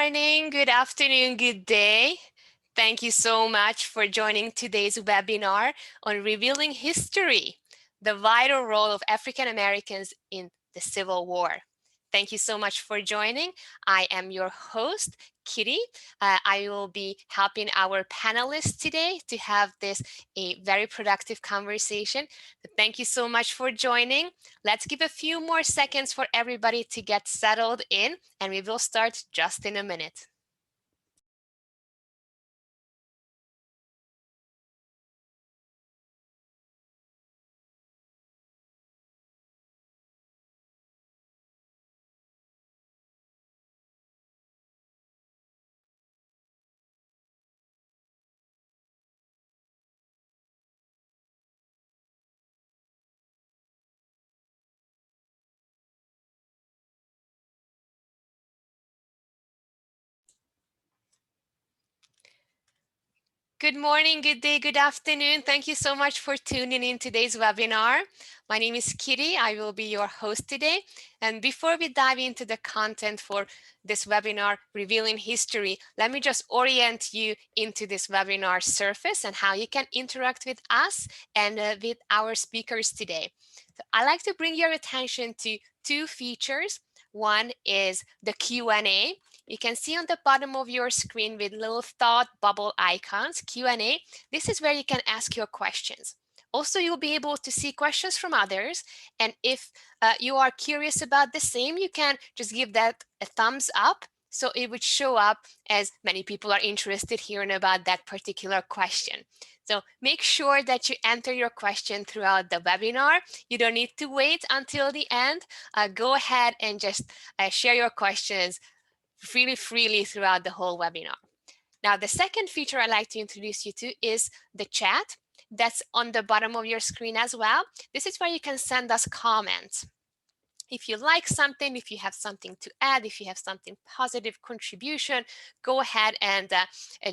Morning, good afternoon, good day. Thank you so much for joining today's webinar on Revealing History, the vital role of African Americans in the Civil War. Thank you so much for joining. I am your host, Kitty. I will be helping our panelists today to have a very productive conversation. Thank you so much for joining. Let's give a few more seconds for everybody to get settled in, and we will start just in a minute. Good morning, good day, good afternoon. Thank you so much for tuning in today's webinar. My name is Kitty. I will be your host today. And before we dive into the content for this webinar, Revealing History, let me just orient you into this webinar surface and how you can interact with us and with our speakers today. So I'd like to bring your attention to two features. One is the Q&A. You can see on the bottom of your screen with little thought bubble icons, Q&A. This is where you can ask your questions. Also, you'll be able to see questions from others. And if you are curious about the same, you can just give that a thumbs up. So it would show up as many people are interested hearing about that particular question. So make sure that you enter your question throughout the webinar. You don't need to wait until the end. Go ahead and just share your questions freely throughout the whole webinar. Now, the second feature I'd like to introduce you to is the chat. That's on the bottom of your screen as well. This is where you can send us comments. If you like something, if you have something to add, if you have something positive contribution, go ahead and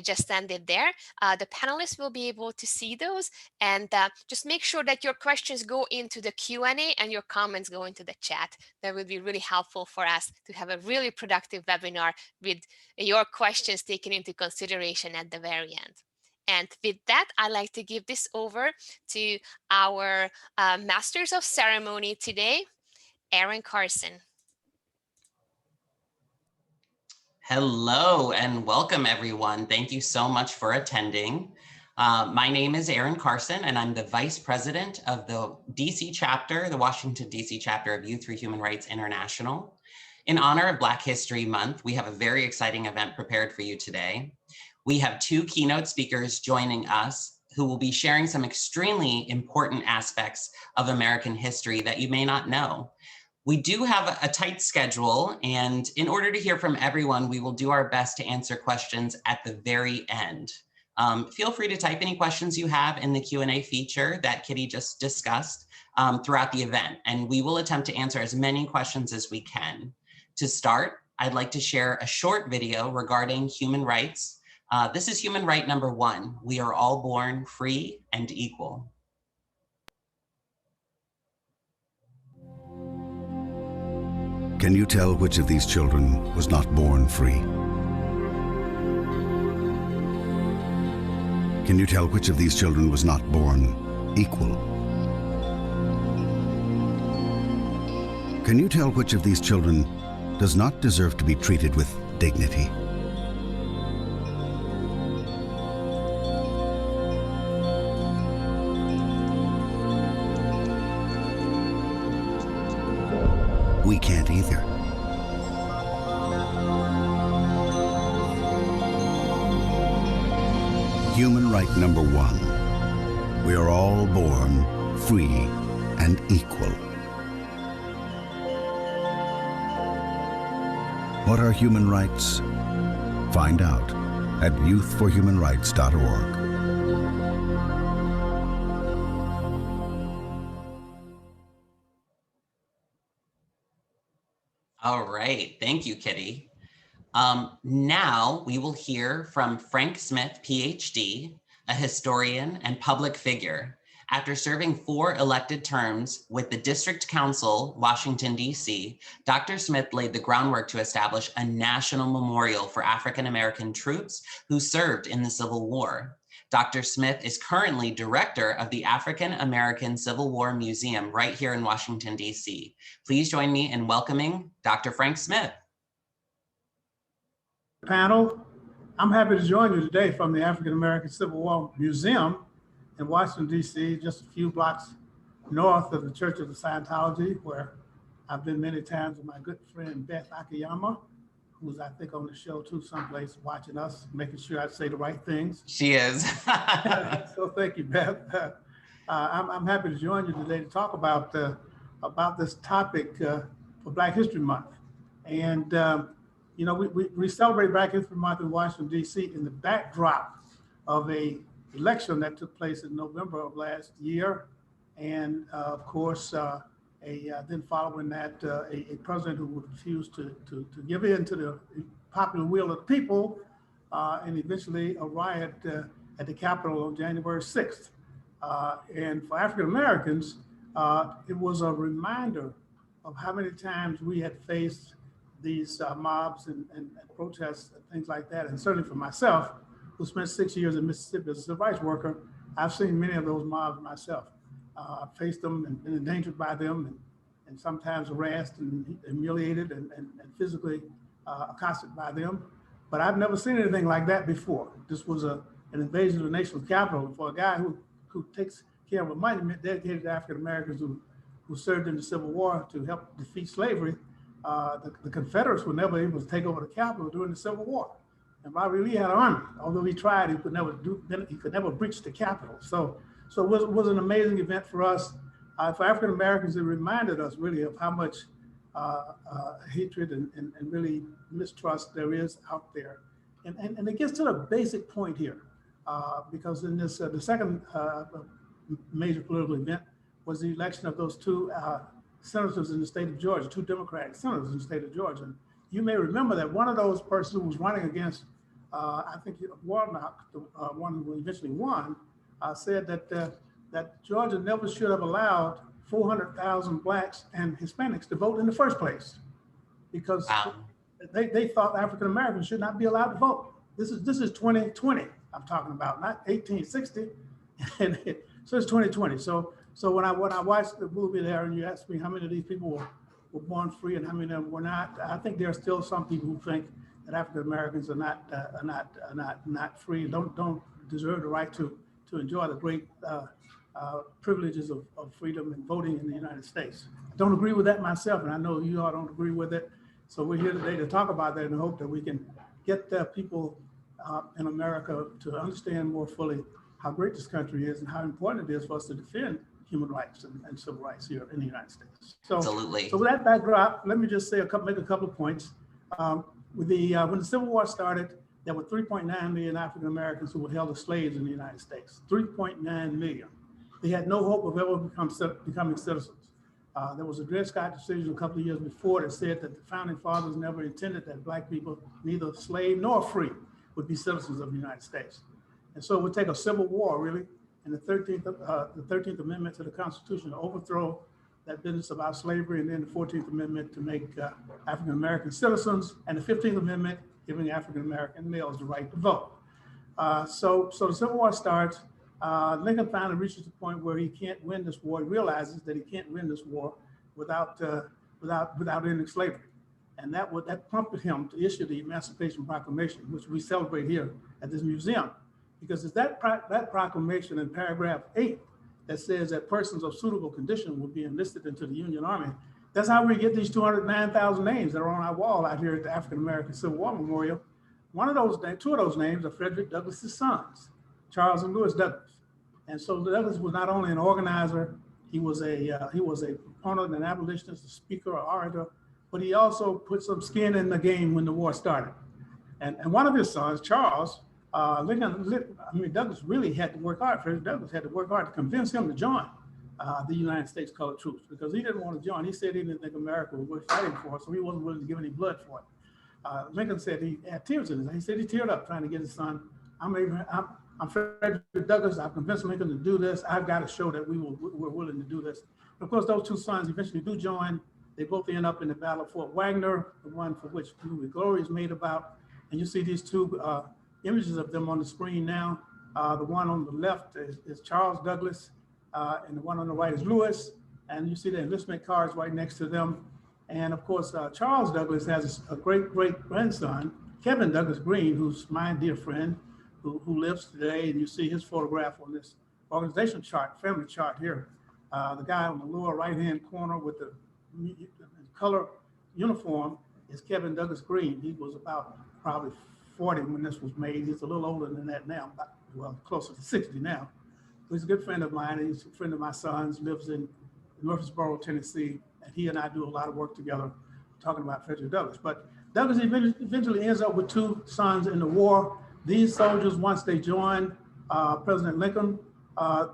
just send it there. The panelists will be able to see those, and just make sure that your questions go into the Q&A and your comments go into the chat. That would be really helpful for us to have a really productive webinar with your questions taken into consideration at the very end. And with that, I'd like to give this over to our Masters of Ceremony today, Aaron Carson. Hello and welcome everyone. Thank you so much for attending. My name is Aaron Carson and I'm the Vice President of the DC chapter, the Washington D.C. chapter of Youth for Human Rights International. In honor of Black History Month, we have a very exciting event prepared for you today. We have two keynote speakers joining us who will be sharing some extremely important aspects of American history that you may not know. We do have a tight schedule, and in order to hear from everyone, we will do our best to answer questions at the very end. Feel free to type any questions you have in the Q&A feature that Kitty just discussed throughout the event, and we will attempt to answer as many questions as we can. To start, I'd like to share a short video regarding human rights. This is human right number 1. We are all born free and equal. Can you tell which of these children was not born free? Can you tell which of these children was not born equal? Can you tell which of these children does not deserve to be treated with dignity? We can't either. Human right number 1. We are all born free and equal. What are human rights? Find out at youthforhumanrights.org. All right, thank you, Kitty. Now we will hear from Frank Smith, PhD, a historian and public figure. After serving 4 elected terms with the District Council, Washington, D.C., Dr. Smith laid the groundwork to establish a national memorial for African American troops who served in the Civil War. Dr. Smith is currently director of the African American Civil War Museum right here in Washington, D.C. Please join me in welcoming Dr. Frank Smith. Panel, I'm happy to join you today from the African American Civil War Museum in Washington, D.C., just a few blocks north of the Church of the Scientology, where I've been many times with my good friend Beth Akiyama, who's I think on the show too, someplace watching us, making sure I say the right things. She is. So thank you, Beth. I'm happy to join you today to talk about this topic for Black History Month. And you know, we celebrate Black History Month in Washington, D.C. in the backdrop of a election that took place in November of last year. And of course, then following that, a president who would refuse to give in to the popular will of the people, and eventually a riot at the Capitol on January 6th. And for African Americans, it was a reminder of how many times we had faced these mobs and protests and things like that. And certainly for myself, who spent 6 years in Mississippi as a civil rights worker, I've seen many of those mobs myself. I've faced them and been endangered by them and sometimes harassed and humiliated and physically accosted by them. But I've never seen anything like that before. This was an invasion of the nation's capital. And for a guy who takes care of a monument dedicated to African Americans who served in the Civil War to help defeat slavery, the Confederates were never able to take over the Capitol during the Civil War. And Robert Lee had an army. Although he tried, he could never breach the Capitol. So it was an amazing event for us. For African Americans, it reminded us really of how much hatred and really mistrust there is out there. And it gets to the basic point here, because in this, the second major political event was the election of those two senators in the state of Georgia, two Democratic senators in the state of Georgia. And you may remember that one of those persons who was running against, I think Warnock, the one who eventually won, said that Georgia never should have allowed 400,000 Blacks and Hispanics to vote in the first place, because they thought African Americans should not be allowed to vote. This is 2020 I'm talking about, not 1860. And so it's 2020. So when I watched the movie there, and you asked me how many of these people were born free and how many of them were not, I think there are still some people who think that African Americans are not free, don't deserve the right to enjoy the great privileges of freedom and voting in the United States. I don't agree with that myself, and I know you all don't agree with it. So we're here today to talk about that and hope that we can get people in America to understand more fully how great this country is and how important it is for us to defend human rights and civil rights here in the United States. So, absolutely. So with that backdrop, let me just make a couple of points. When the Civil War started, there were 3.9 million African Americans who were held as slaves in the United States. 3.9 million. They had no hope of ever becoming citizens. There was a Dred Scott decision a couple of years before that said that the founding fathers never intended that Black people, neither slave nor free, would be citizens of the United States. And so it would take a civil war, really, and the 13th Amendment to the Constitution to overthrow that business about slavery, and then the 14th Amendment to make African American citizens, and the 15th Amendment giving African American males the right to vote. So the Civil War starts. Lincoln finally reaches the point where he can't win this war. He realizes that he can't win this war without ending slavery, and that prompted him to issue the Emancipation Proclamation, which we celebrate here at this museum, because it's that proclamation in paragraph 8 that says that persons of suitable condition will be enlisted into the Union Army. That's how we get these 209,000 names that are on our wall out here at the African American Civil War Memorial. Two of those names are Frederick Douglass's sons, Charles and Lewis Douglas. And so Douglass was not only an organizer, he was a proponent, an abolitionist, a speaker, an orator, but he also put some skin in the game when the war started. And one of his sons, Charles, Douglass really had to work hard. Frederick Douglass had to work hard to convince him to join the United States Colored Troops, because he didn't want to join. He said he didn't think America was worth fighting for, so he wasn't willing to give any blood for it. Lincoln said he had tears in his eyes. He said he teared up trying to get his son I'm Frederick Douglass. I've convinced Lincoln to do this. I've got to show that we're willing to do this. And of course, those two sons eventually do join. They both end up in the Battle of Fort Wagner, the one for which the movie Glory is made about. And you see these two images of them on the screen now. The one on the left is Charles Douglas, and the one on the right is Lewis. And you see the enlistment cards right next to them. And of course, Charles Douglas has a great-great-grandson, Kevin Douglas Green, who's my dear friend, who lives today. And you see his photograph on this organization chart, family chart here. The guy on the lower right-hand corner with the color uniform is Kevin Douglas Green. He was about probably 40 when this was made. He's a little older than that now, well, closer to 60 now. He's a good friend of mine. He's a friend of my son's, lives in Murfreesboro, Tennessee, and he and I do a lot of work together talking about Frederick Douglass. But Douglass eventually ends up with two sons in the war. These soldiers, once they join President Lincoln,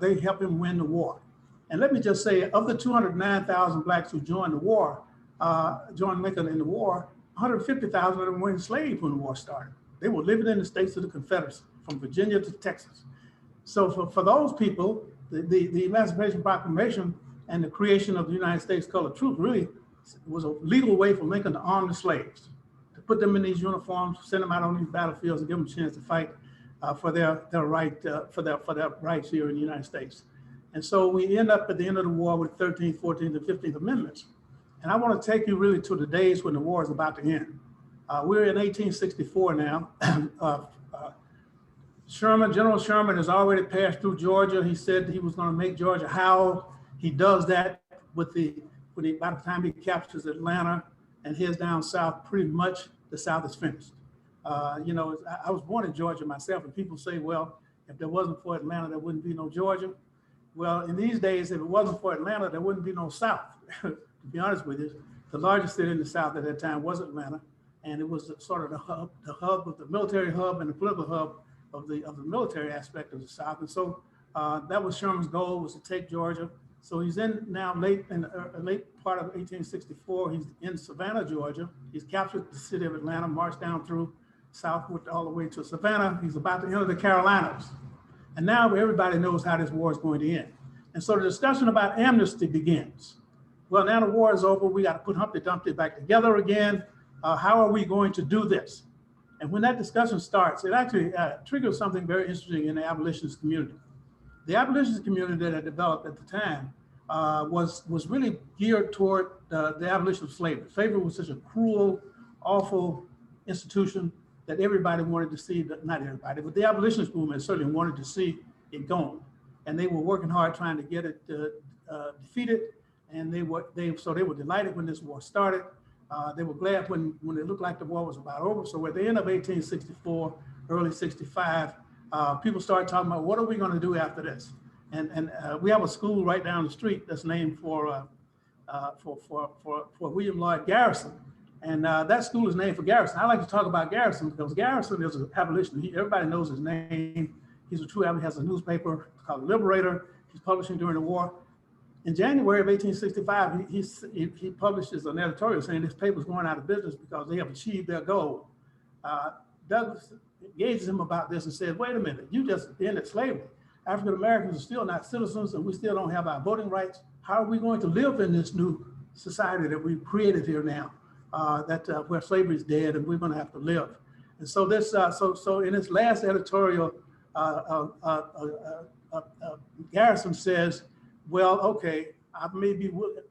they help him win the war. And let me just say, of the 209,000 blacks who joined the war, joined Lincoln in the war, 150,000 of them were enslaved when the war started. They were living in the states of the Confederacy, from Virginia to Texas. So for those people, the Emancipation Proclamation and the creation of the United States Colored Troops really was a legal way for Lincoln to arm the slaves, to put them in these uniforms, send them out on these battlefields, and give them a chance to fight for their rights here in the United States. And so we end up at the end of the war with 13th, 14th, and 15th Amendments. And I want to take you really to the days when the war is about to end. We're in 1864 now. General Sherman has already passed through Georgia. He said he was going to make Georgia howl. He does that by the time he captures Atlanta and heads down south, pretty much the South is finished. I was born in Georgia myself, and people say, well, if there wasn't for Atlanta, there wouldn't be no Georgia. Well, in these days, if it wasn't for Atlanta, there wouldn't be no South. To be honest with you, the largest city in the South at that time was Atlanta, and it was sort of the hub of the military hub and the political hub of the military aspect of the South. And so that was Sherman's goal, was to take Georgia. So he's in now late part of 1864. He's in Savannah, Georgia. He's captured the city of Atlanta, marched down through southward all the way to Savannah. He's about to enter the Carolinas. And now everybody knows how this war is going to end. And so the discussion about amnesty begins. Well, now the war is over. We got to put Humpty Dumpty back together again. How are we going to do this? And when that discussion starts, it actually triggers something very interesting in the abolitionist community. The abolitionist community that had developed at the time was really geared toward the abolition of slavery. Slavery was such a cruel, awful institution that everybody wanted to see, not everybody, but the abolitionist movement certainly wanted to see it gone. And they were working hard trying to get it defeated. And they were delighted when this war started. They were glad when it looked like the war was about over. So at the end of 1864, early 65, people started talking about, what are we going to do after this? And we have a school right down the street that's named for William Lloyd Garrison. And that school is named for Garrison. I like to talk about Garrison because Garrison is an abolitionist. Everybody knows his name. He's a true abolitionist. He has a newspaper called Liberator. He's publishing during the war. In January of 1865, he publishes an editorial saying this paper is going out of business because they have achieved their goal. Douglas engages him about this and says, wait a minute, you just ended slavery. African Americans are still not citizens and we still don't have our voting rights. How are we going to live in this new society that we've created here now, where slavery is dead and we're going to have to live? And so this, so in his last editorial, Garrison says, well, okay,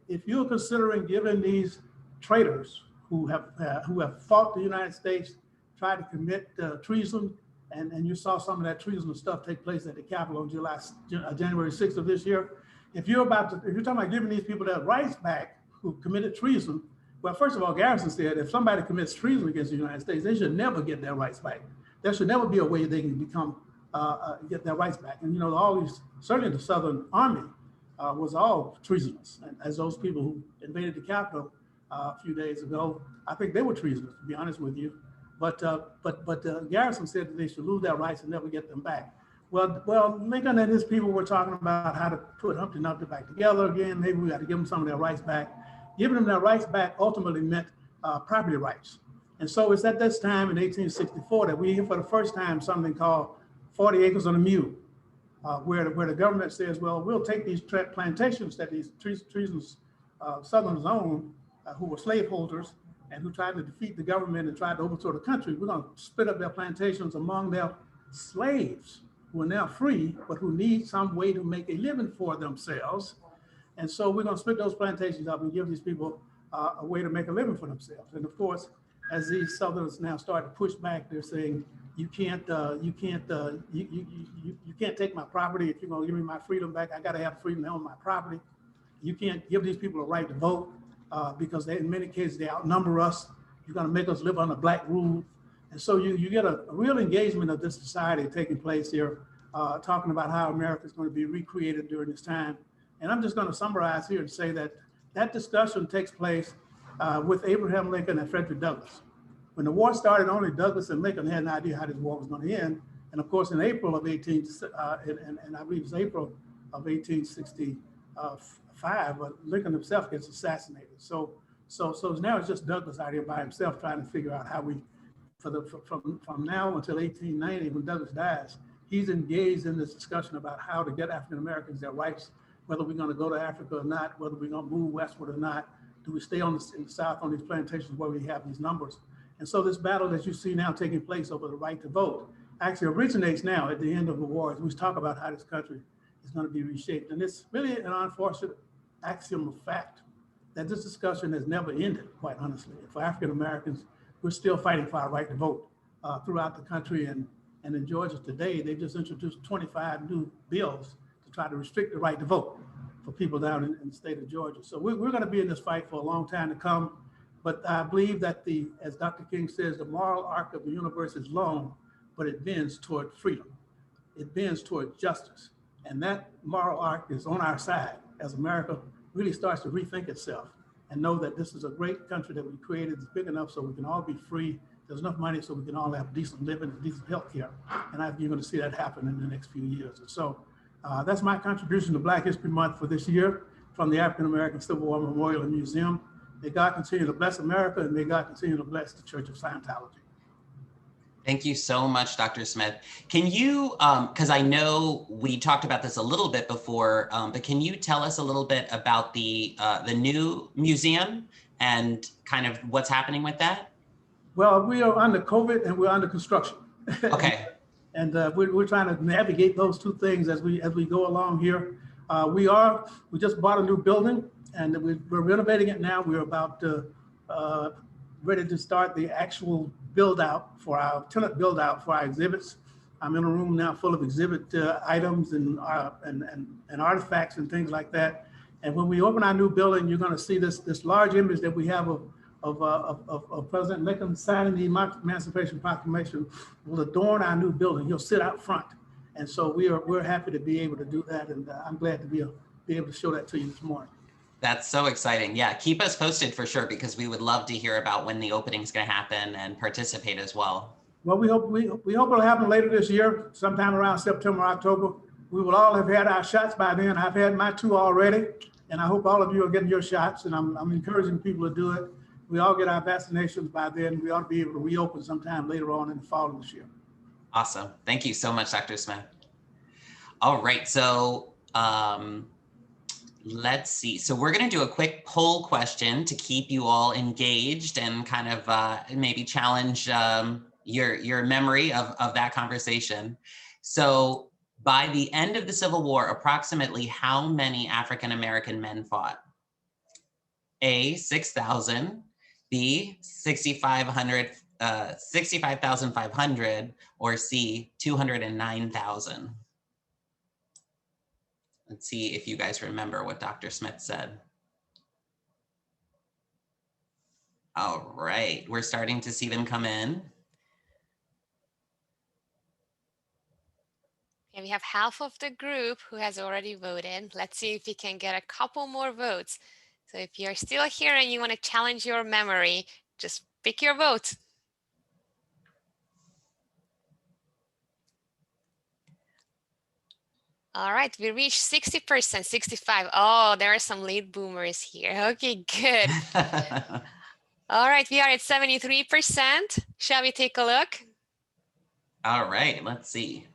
if you're considering giving these traitors who have fought the United States, tried to commit treason, and you saw some of that treasonous stuff take place at the Capitol on January 6th of this year. If you're talking about giving these people their rights back who committed treason, well, first of all, Garrison said if somebody commits treason against the United States, they should never get their rights back. There should never be a way they can get their rights back. And all these, certainly the Southern Army, was all treasonous. And as those people who invaded the Capitol a few days ago, I think they were treasonous, to be honest with you. But Garrison said that they should lose their rights and never get them back. Well, Lincoln and his people were talking about how to put Humpty Dumpty back together again. Maybe we got to give them some of their rights back. Giving them their rights back ultimately meant property rights. And so it's at this time in 1864 that we hear for the first time something called 40 acres on a mule, where the government says, well, we'll take these plantations that these treasonous Southerners own, who were slaveholders and who tried to defeat the government and tried to overthrow the country. We're going to split up their plantations among their slaves who are now free, but who need some way to make a living for themselves. And so we're going to split those plantations up and give these people a way to make a living for themselves. And of course, as these Southerners now start to push back, they're saying, you can't take my property. If you're going to give me my freedom back, I got to have freedom to own my property. You can't give these people a right to vote because in many cases they outnumber us. You're going to make us live under black rule. And so you get a real engagement of this society taking place here, talking about how America is going to be recreated during this time. And I'm just going to summarize here and say that that discussion takes place with Abraham Lincoln and Frederick Douglass. When the war started, only Douglass and Lincoln had an idea how this war was going to end. And of course, in April of and I believe it's April of 1865, Lincoln himself gets assassinated. So now it's just Douglass out here by himself trying to figure out how we, from now until 1890, when Douglass dies, he's engaged in this discussion about how to get African Americans their rights, whether we're going to go to Africa or not, whether we're going to move westward or not. Do we stay in the South on these plantations where we have these numbers? And so this battle that you see now taking place over the right to vote actually originates now at the end of the war, as we talk about how this country is going to be reshaped. And it's really an unfortunate axiom of fact that this discussion has never ended, quite honestly. For African Americans, we're still fighting for our right to vote throughout the country. And in Georgia today, they've just introduced 25 new bills to try to restrict the right to vote for people down in the state of Georgia. So we're going to be in this fight for a long time to come. But I believe that as Dr. King says, the moral arc of the universe is long, but it bends toward freedom. It bends toward justice. And that moral arc is on our side as America really starts to rethink itself and know that this is a great country that we created. It's big enough so we can all be free. There's enough money so we can all have decent living and decent health care. And you're going to see that happen in the next few years. And so that's my contribution to Black History Month for this year from the African American Civil War Memorial and Museum. May God continue to bless America, and may God continue to bless the Church of Scientology. Thank you so much, Dr. Smith. Can you, because I know we talked about this a little bit before, but can you tell us a little bit about the new museum and kind of what's happening with that? Well, we are under COVID and we're under construction. Okay. And we're trying to navigate those two things as we go along here. We just bought a new building. And we're renovating it now. We're about ready to start the actual tenant build out for our exhibits. I'm in a room now full of exhibit items and artifacts and things like that. And when we open our new building, you're going to see this large image that we have of President Lincoln signing the Emancipation Proclamation will adorn our new building. He'll sit out front. And so we're happy to be able to do that. And I'm glad to be able to show that to you this morning. That's so exciting. Yeah, keep us posted for sure, because we would love to hear about when the opening is going to happen and participate as well. Well, we hope it'll happen later this year, sometime around September, October. We will all have had our shots by then. I've had my 2 already, and I hope all of you are getting your shots, and I'm encouraging people to do it. We all get our vaccinations by then. We ought to be able to reopen sometime later on in the fall of this year. Awesome. Thank you so much, Dr. Smith. All right, so let's see. So we're going to do a quick poll question to keep you all engaged and kind of maybe challenge your memory of that conversation. So by the end of the Civil War, approximately how many African-American men fought? A, 6,000, B, 65,500, or C, 209,000? Let's see if you guys remember what Dr. Smith said. All right, we're starting to see them come in. Okay, we have half of the group who has already voted. Let's see if we can get a couple more votes. So if you're still here and you want to challenge your memory, just pick your vote. All right, we reached 60%, 65. Oh, there are some late boomers here. Okay, good. All right, we are at 73%. Shall we take a look? All right, let's see.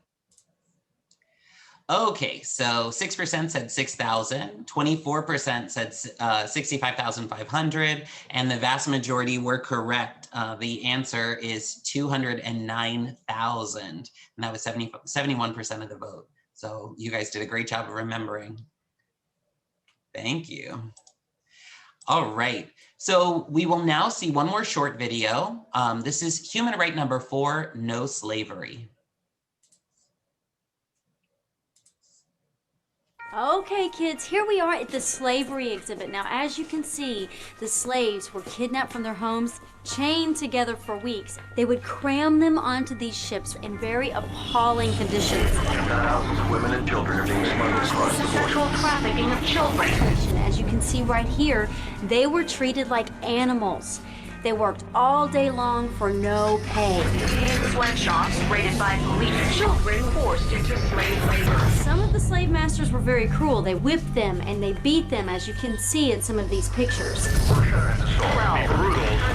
Okay, so 6% said 6,000, 24% said 65,500, and the vast majority were correct. The answer is 209,000, and that was 71% of the vote. So you guys did a great job of remembering. Thank you. All right, so we will now see one more short video. This is human right number 4, no slavery. Okay, kids, here we are at the slavery exhibit. Now, as you can see, the slaves were kidnapped from their homes, chained together for weeks. They would cram them onto these ships in very appalling conditions. Thousands of women and children are being smuggled across the border. Sexual trafficking of children. As you can see right here, they were treated like animals. They worked all day long for no pay. Sweatshops raided by police. Children forced into slave labor. Some of the slave masters were very cruel. They whipped them and they beat them, as you can see in some of these pictures. Brutal,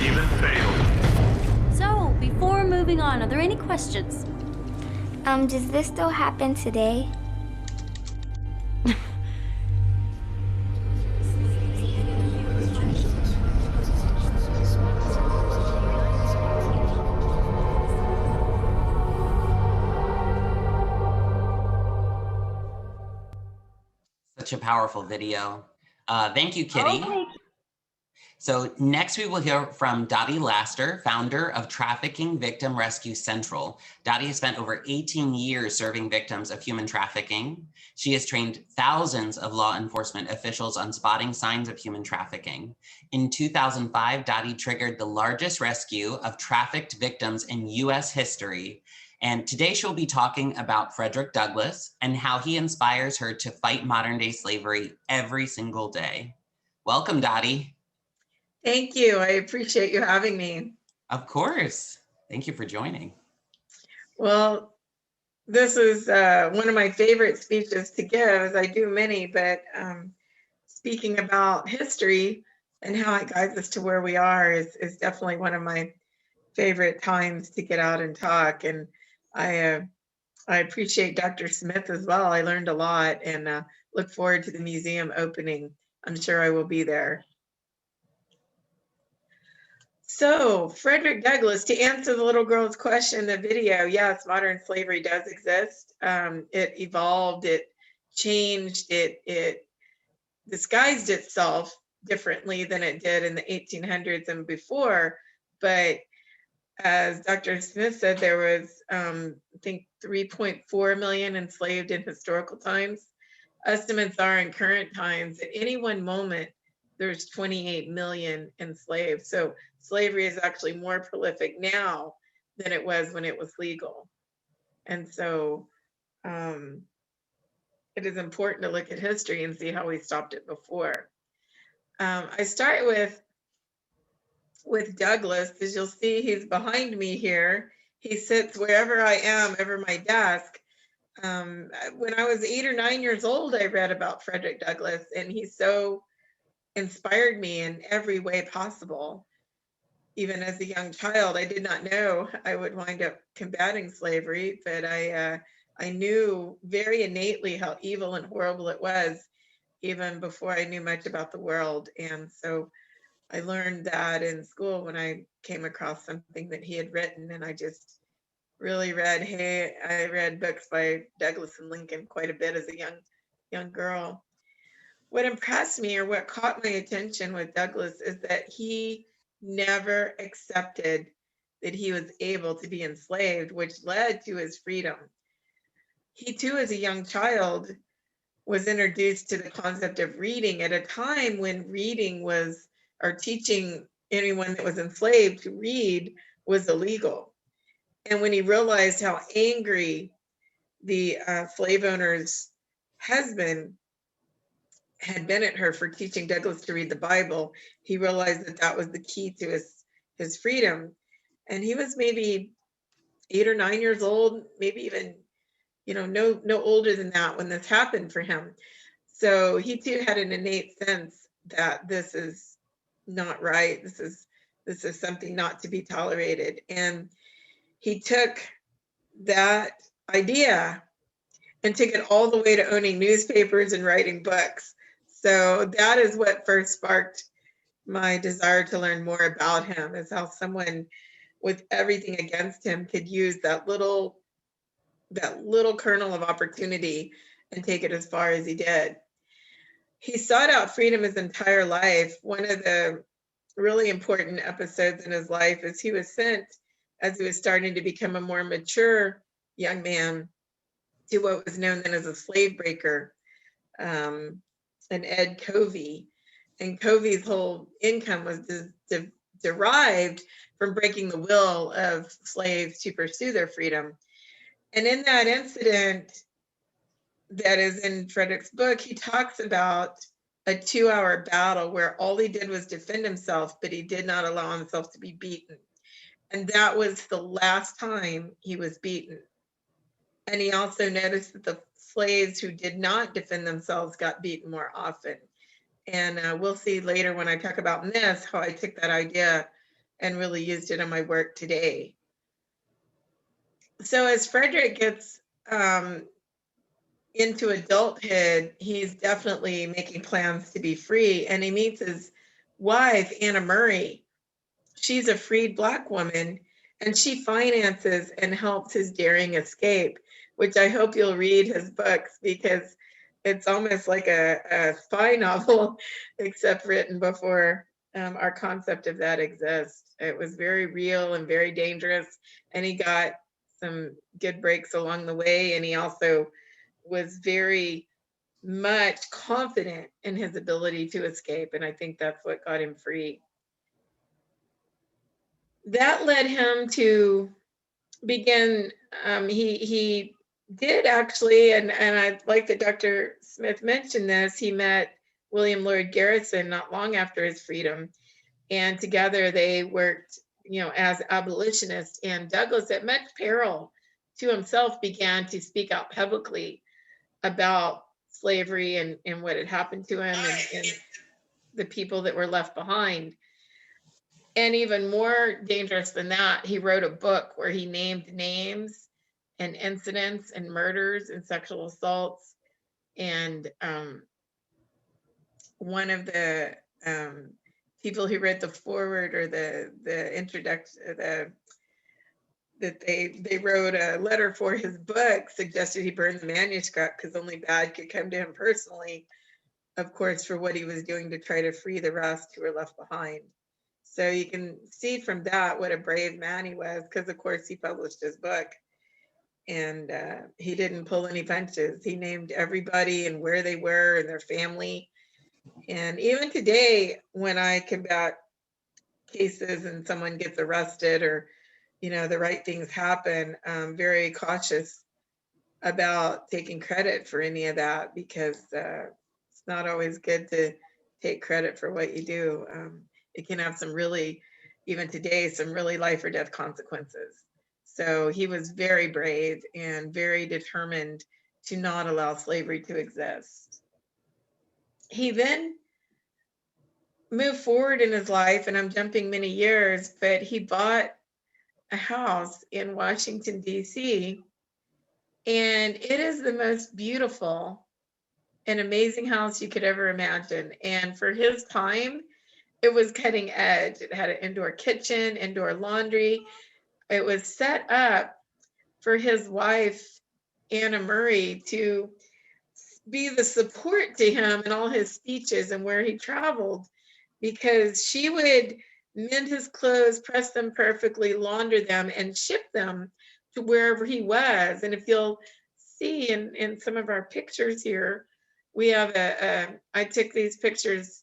even fatal. So, before moving on, are there any questions? Does this still happen today? Such a powerful video. Thank you, Kitty. Okay. So next we will hear from Dottie Laster, founder of Trafficking Victim Rescue Central. Dottie has spent over 18 years serving victims of human trafficking. She has trained thousands of law enforcement officials on spotting signs of human trafficking. In 2005, Dottie triggered the largest rescue of trafficked victims in US history. And today she'll be talking about Frederick Douglass and how he inspires her to fight modern day slavery every single day. Welcome, Dottie. Thank you. I appreciate you having me. Of course. Thank you for joining. Well, this is one of my favorite speeches to give, as I do many, but speaking about history and how it guides us to where we are is definitely one of my favorite times to get out and talk. And I appreciate Dr. Smith as well. I learned a lot and look forward to the museum opening. I'm sure I will be there. So, Frederick Douglass, to answer the little girl's question in the video, yes, modern slavery does exist. It evolved, it changed, it disguised itself differently than it did in the 1800s and before. But as Dr. Smith said, there was, I think, 3.4 million enslaved in historical times. Estimates are in current times, at any one moment, there's 28 million enslaved. So slavery is actually more prolific now than it was when it was legal. And so it is important to look at history and see how we stopped it before. I start with Douglass, as you'll see, he's behind me here. He sits wherever I am, over my desk. When I was 8 or 9 years old, I read about Frederick Douglass, and he so inspired me in every way possible. Even as a young child, I did not know I would wind up combating slavery, but I knew very innately how evil and horrible it was, even before I knew much about the world. And so I learned that in school when I came across something that he had written, and I just really I read books by Douglass and Lincoln quite a bit as a young girl. What impressed me, or what caught my attention with Douglass, is that he never accepted that he was able to be enslaved, which led to his freedom. He too, as a young child, was introduced to the concept of reading at a time when reading was, or teaching anyone that was enslaved to read, was illegal. And when he realized how angry the slave owner's husband had been at her for teaching Douglass to read the Bible, he realized that that was the key to his freedom. And he was maybe 8 or 9 years old, maybe even, no older than that when this happened for him. So he too had an innate sense that this is not right. This is something not to be tolerated. And he took that idea and took it all the way to owning newspapers and writing books. So that is what first sparked my desire to learn more about him, is how someone with everything against him could use that little kernel of opportunity and take it as far as he did. He sought out freedom his entire life. One of the really important episodes in his life is he was sent, as he was starting to become a more mature young man, to what was known then as a slave breaker, an Ed Covey. And Covey's whole income was derived from breaking the will of slaves to pursue their freedom. And in that incident that is in Frederick's book, he talks about a 2-hour battle where all he did was defend himself, but he did not allow himself to be beaten. And that was the last time he was beaten. And he also noticed that the slaves who did not defend themselves got beaten more often. And we'll see later when I talk about myths how I took that idea and really used it in my work today. So as Frederick gets into adulthood, he's definitely making plans to be free. And he meets his wife, Anna Murray. She's a freed Black woman, and she finances and helps his daring escape, which I hope you'll read his books, because it's almost like a spy novel, except written before our concept of that exists. It was very real and very dangerous, and he got some good breaks along the way, and he also was very much confident in his ability to escape, and I think that's what got him free. That led him to begin, he did actually, and I like that Dr. Smith mentioned this, he met William Lloyd Garrison not long after his freedom, and together they worked, as abolitionists, and Douglass, at much peril to himself, began to speak out publicly about slavery and what had happened to him and the people that were left behind. And even more dangerous than that, he wrote a book where he named names and incidents and murders and sexual assaults. And one of the people who wrote the foreword or the introduction, that they wrote a letter for his book, suggested he burn the manuscript because only bad could come to him personally, of course, for what he was doing to try to free the rest who were left behind. So you can see from that what a brave man he was, because of course he published his book, and he didn't pull any punches. He named everybody and where they were and their family. And even today, when I combat cases and someone gets arrested or, the right things happen, I'm very cautious about taking credit for any of that, because it's not always good to take credit for what you do. It can have some really, even today, some really life or death consequences. So he was very brave and very determined to not allow slavery to exist. He then moved forward in his life, and I'm jumping many years, but he bought a house in Washington, D.C., and it is the most beautiful and amazing house you could ever imagine. And for his time, it was cutting edge. It had an indoor kitchen, indoor laundry. It was set up for his wife, Anna Murray, to be the support to him in all his speeches and where he traveled, because she would mend his clothes, press them perfectly, launder them, and ship them to wherever he was. And if you'll see in some of our pictures here, we have I took these pictures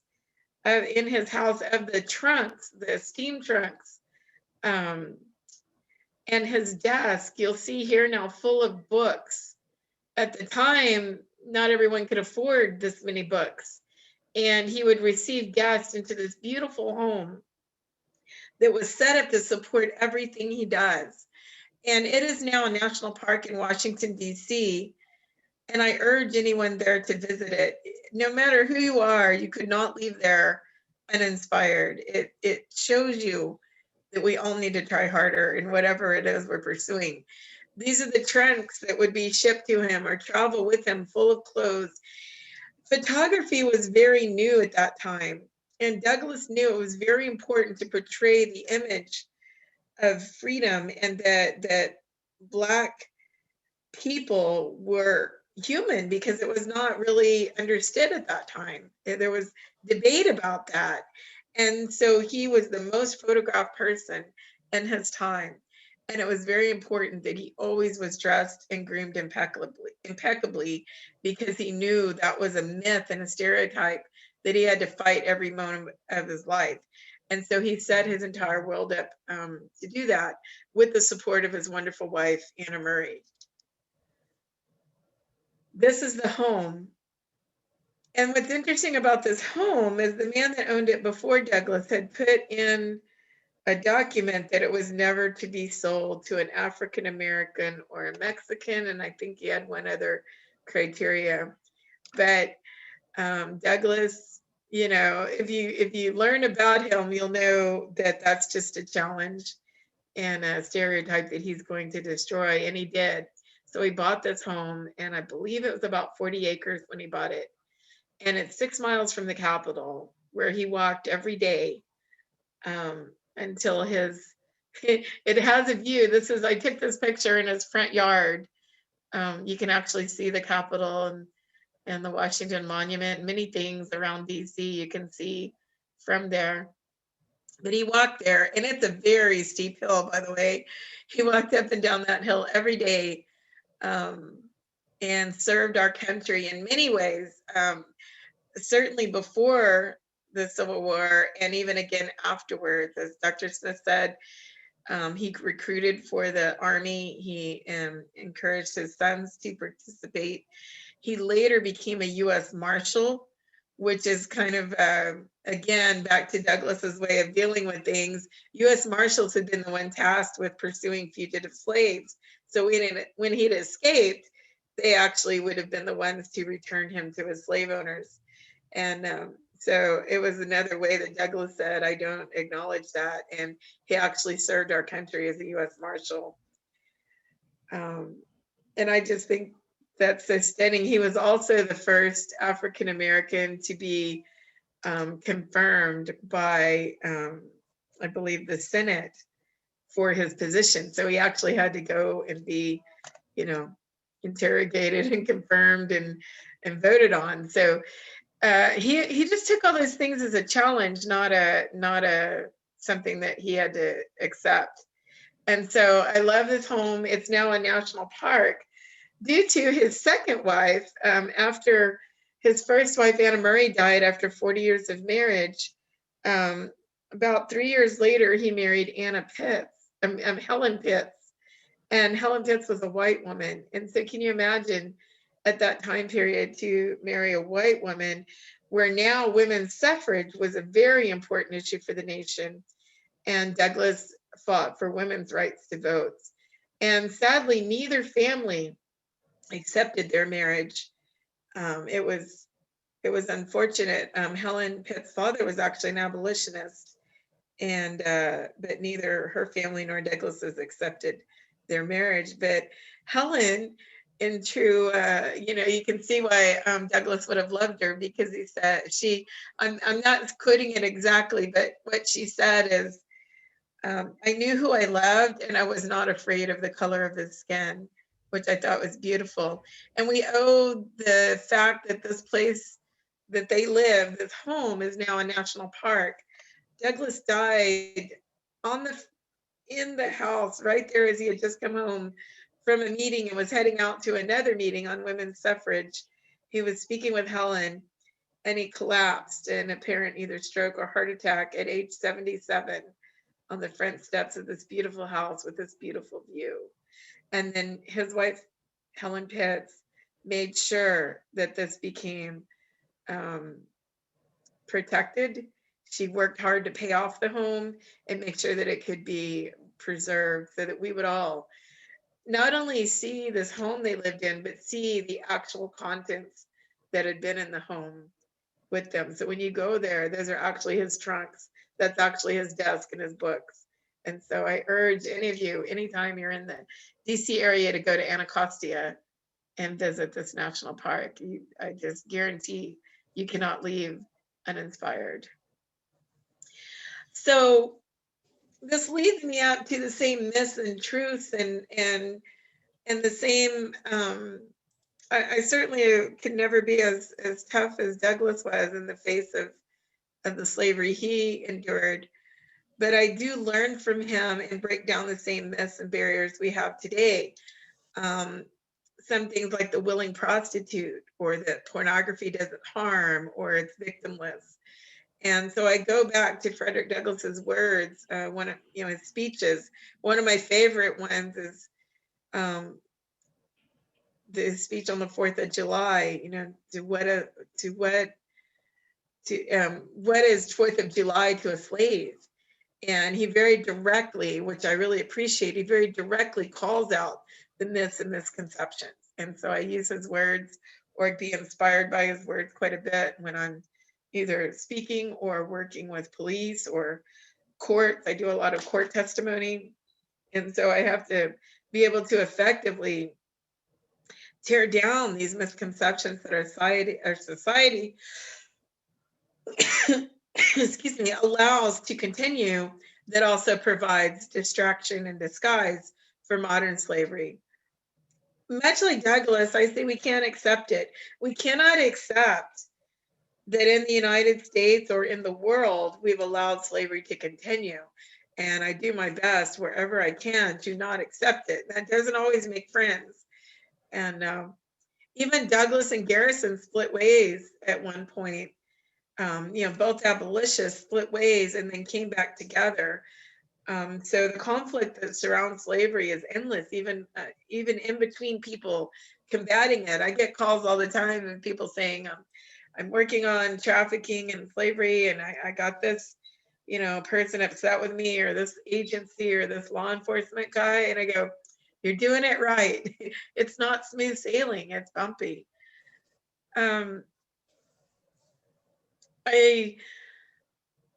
in his house of the trunks, the steam trunks, and his desk, you'll see here now, full of books. At the time, not everyone could afford this many books. And he would receive guests into this beautiful home that was set up to support everything he does. And it is now a national park in Washington, D.C. And I urge anyone there to visit it. No matter who you are, you could not leave there uninspired. It shows you that we all need to try harder in whatever it is we're pursuing. These are the trunks that would be shipped to him or travel with him full of clothes. Photography was very new at that time. And Douglas knew it was very important to portray the image of freedom and that Black people were human, because it was not really understood at that time. There was debate about that. And so he was the most photographed person in his time. And it was very important that he always was dressed and groomed impeccably, because he knew that was a myth and a stereotype that he had to fight every moment of his life. And so he set his entire world up to do that with the support of his wonderful wife, Anna Murray. This is the home. And what's interesting about this home is the man that owned it before Douglas had put in a document that it was never to be sold to an African American or a Mexican, and I think he had one other criteria. But Douglas, you know, if you learn about him, you'll know that that's just a challenge and a stereotype that he's going to destroy, and he did. So he bought this home, and I believe it was about 40 acres when he bought it. And it's 6 miles from the Capitol, where he walked every day until it has a view. I took this picture in his front yard. You can actually see the Capitol and the Washington Monument, many things around DC you can see from there. But he walked there, and it's a very steep hill, by the way. He walked up and down that hill every day and served our country in many ways, certainly before the Civil War and even again afterwards. As Dr. Smith said, he recruited for the Army. He encouraged his sons to participate. He later became a U.S. Marshal, which is kind of, again, back to Douglas's way of dealing with things. U.S. Marshals had been the one tasked with pursuing fugitive slaves. So when he'd escaped, they actually would have been the ones to return him to his slave owners. And so it was another way that Douglas said, I don't acknowledge that. And he actually served our country as a U.S. Marshal. And I just think that's so stunning. He was also the first African American to be confirmed by, I believe, the Senate for his position. So he actually had to go and be, you know, interrogated and confirmed and voted on. So he just took all those things as a challenge, not a something that he had to accept. And so I love this home. It's now a national park due to his second wife. After his first wife, Anna Murray, died after 40 years of marriage, about 3 years later, he married Helen Pitts. And Helen Pitts was a white woman. And so can you imagine at that time period to marry a white woman, where now women's suffrage was a very important issue for the nation. And Douglas fought for women's rights to vote. And sadly, neither family accepted their marriage. It was unfortunate. Helen Pitt's father was actually an abolitionist, and but neither her family nor Douglas's accepted their marriage. But Helen, in true, you can see why Douglas would have loved her, because he said I'm not quoting it exactly, but what she said is, I knew who I loved, and I was not afraid of the color of his skin, which I thought was beautiful. And we owe the fact that this place that they live, this home, is now a national park. Douglas died in the house right there as he had just come home from a meeting and was heading out to another meeting on women's suffrage. He was speaking with Helen, and he collapsed in apparent either stroke or heart attack at age 77 on the front steps of this beautiful house with this beautiful view. And then his wife, Helen Pitts, made sure that this became protected. She worked hard to pay off the home and make sure that it could be preserved, so that we would all not only see this home they lived in, but see the actual contents that had been in the home with them. So when you go there, those are actually his trunks. That's actually his desk and his books. And so I urge any of you, anytime you're in the DC area, to go to Anacostia and visit this national park. I just guarantee you cannot leave uninspired. So this leads me up to the same myths and truths and the same, I certainly could never be as tough as Douglas was in the face of the slavery he endured. But I do learn from him and break down the same myths and barriers we have today. Some things like the willing prostitute, or that pornography doesn't harm, or it's victimless. And so I go back to Frederick Douglass's words, one of his speeches. One of my favorite ones is the speech on the 4th of July. What is 4th of July to a slave? And he very directly, which I really appreciate, he very directly calls out the myths and misconceptions. And so I use his words, or be inspired by his words quite a bit when I'm either speaking or working with police or courts. I do a lot of court testimony. And so I have to be able to effectively tear down these misconceptions that our society excuse me, allows to continue, that also provides distraction and disguise for modern slavery. Much like Douglas, I say we can't accept it. We cannot accept that in the United States or in the world, we've allowed slavery to continue. And I do my best wherever I can to not accept it. That doesn't always make friends. And even Douglas and Garrison split ways at one point. Both abolitionists split ways and then came back together. So the conflict that surrounds slavery is endless, even in between people combating it. I get calls all the time and people saying, I'm working on trafficking and slavery, and I got this, person upset with me, or this agency, or this law enforcement guy. And I go, you're doing it right. It's not smooth sailing, it's bumpy.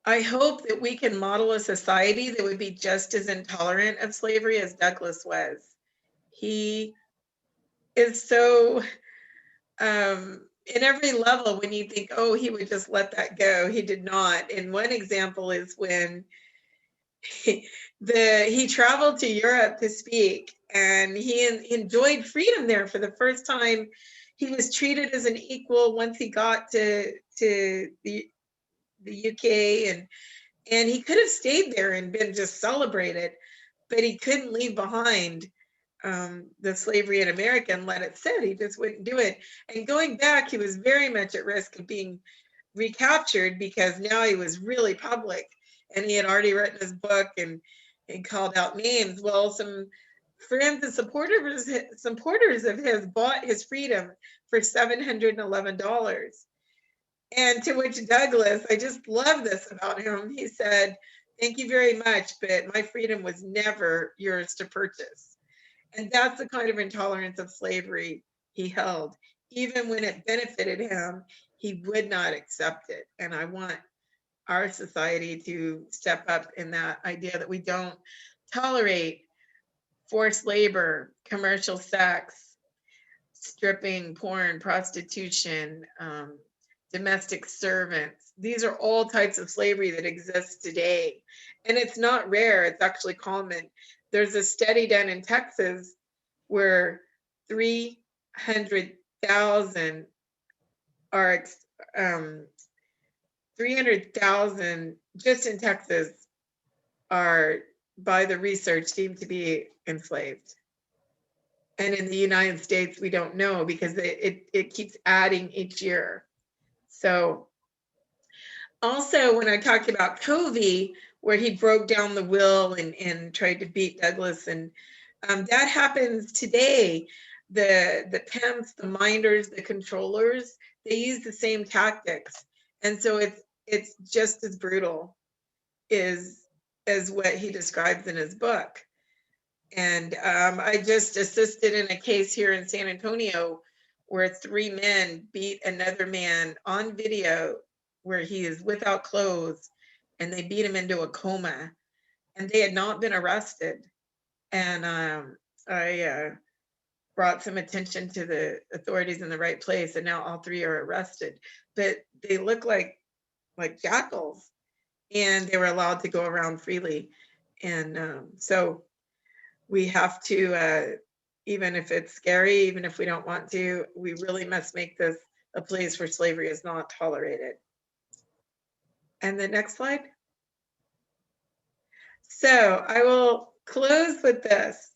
I hope that we can model a society that would be just as intolerant of slavery as Douglas was. He is so, in every level, when you think, oh, he would just let that go, he did not. And one example is when he traveled to Europe to speak, and he enjoyed freedom there for the first time. He was treated as an equal once he got to the UK, and he could have stayed there and been just celebrated, but he couldn't leave behind the slavery in America and let it sit. He just wouldn't do it. And going back, he was very much at risk of being recaptured, because now he was really public, and he had already written his book and called out names. Well, some friends and supporters of his bought his freedom for $711. And to which Douglas, I just love this about him, he said, thank you very much, but my freedom was never yours to purchase. And that's the kind of intolerance of slavery he held. Even when it benefited him, he would not accept it. And I want our society to step up in that idea that we don't tolerate forced labor, commercial sex, stripping, porn, prostitution, domestic servants. These are all types of slavery that exists today. And it's not rare, it's actually common. There's a study done in Texas where 300,000 are 300,000 just in Texas are, by the research, deemed to be enslaved. And in the United States, we don't know, because it keeps adding each year. So also, when I talked about Covey, where he broke down the will and tried to beat Douglas, and that happens today. The pimps, the minders, the controllers, they use the same tactics. And so it's just as brutal as what he describes in his book. And I just assisted in a case here in San Antonio where 3 men beat another man on video, where he is without clothes, and they beat him into a coma. and they had not been arrested. And I brought some attention to the authorities in the right place, and now all 3 are arrested. But they look like jackals, and they were allowed to go around freely. And so we have to, even if it's scary, even if we don't want to, we really must make this a place where slavery is not tolerated. And the next slide. So I will close with this,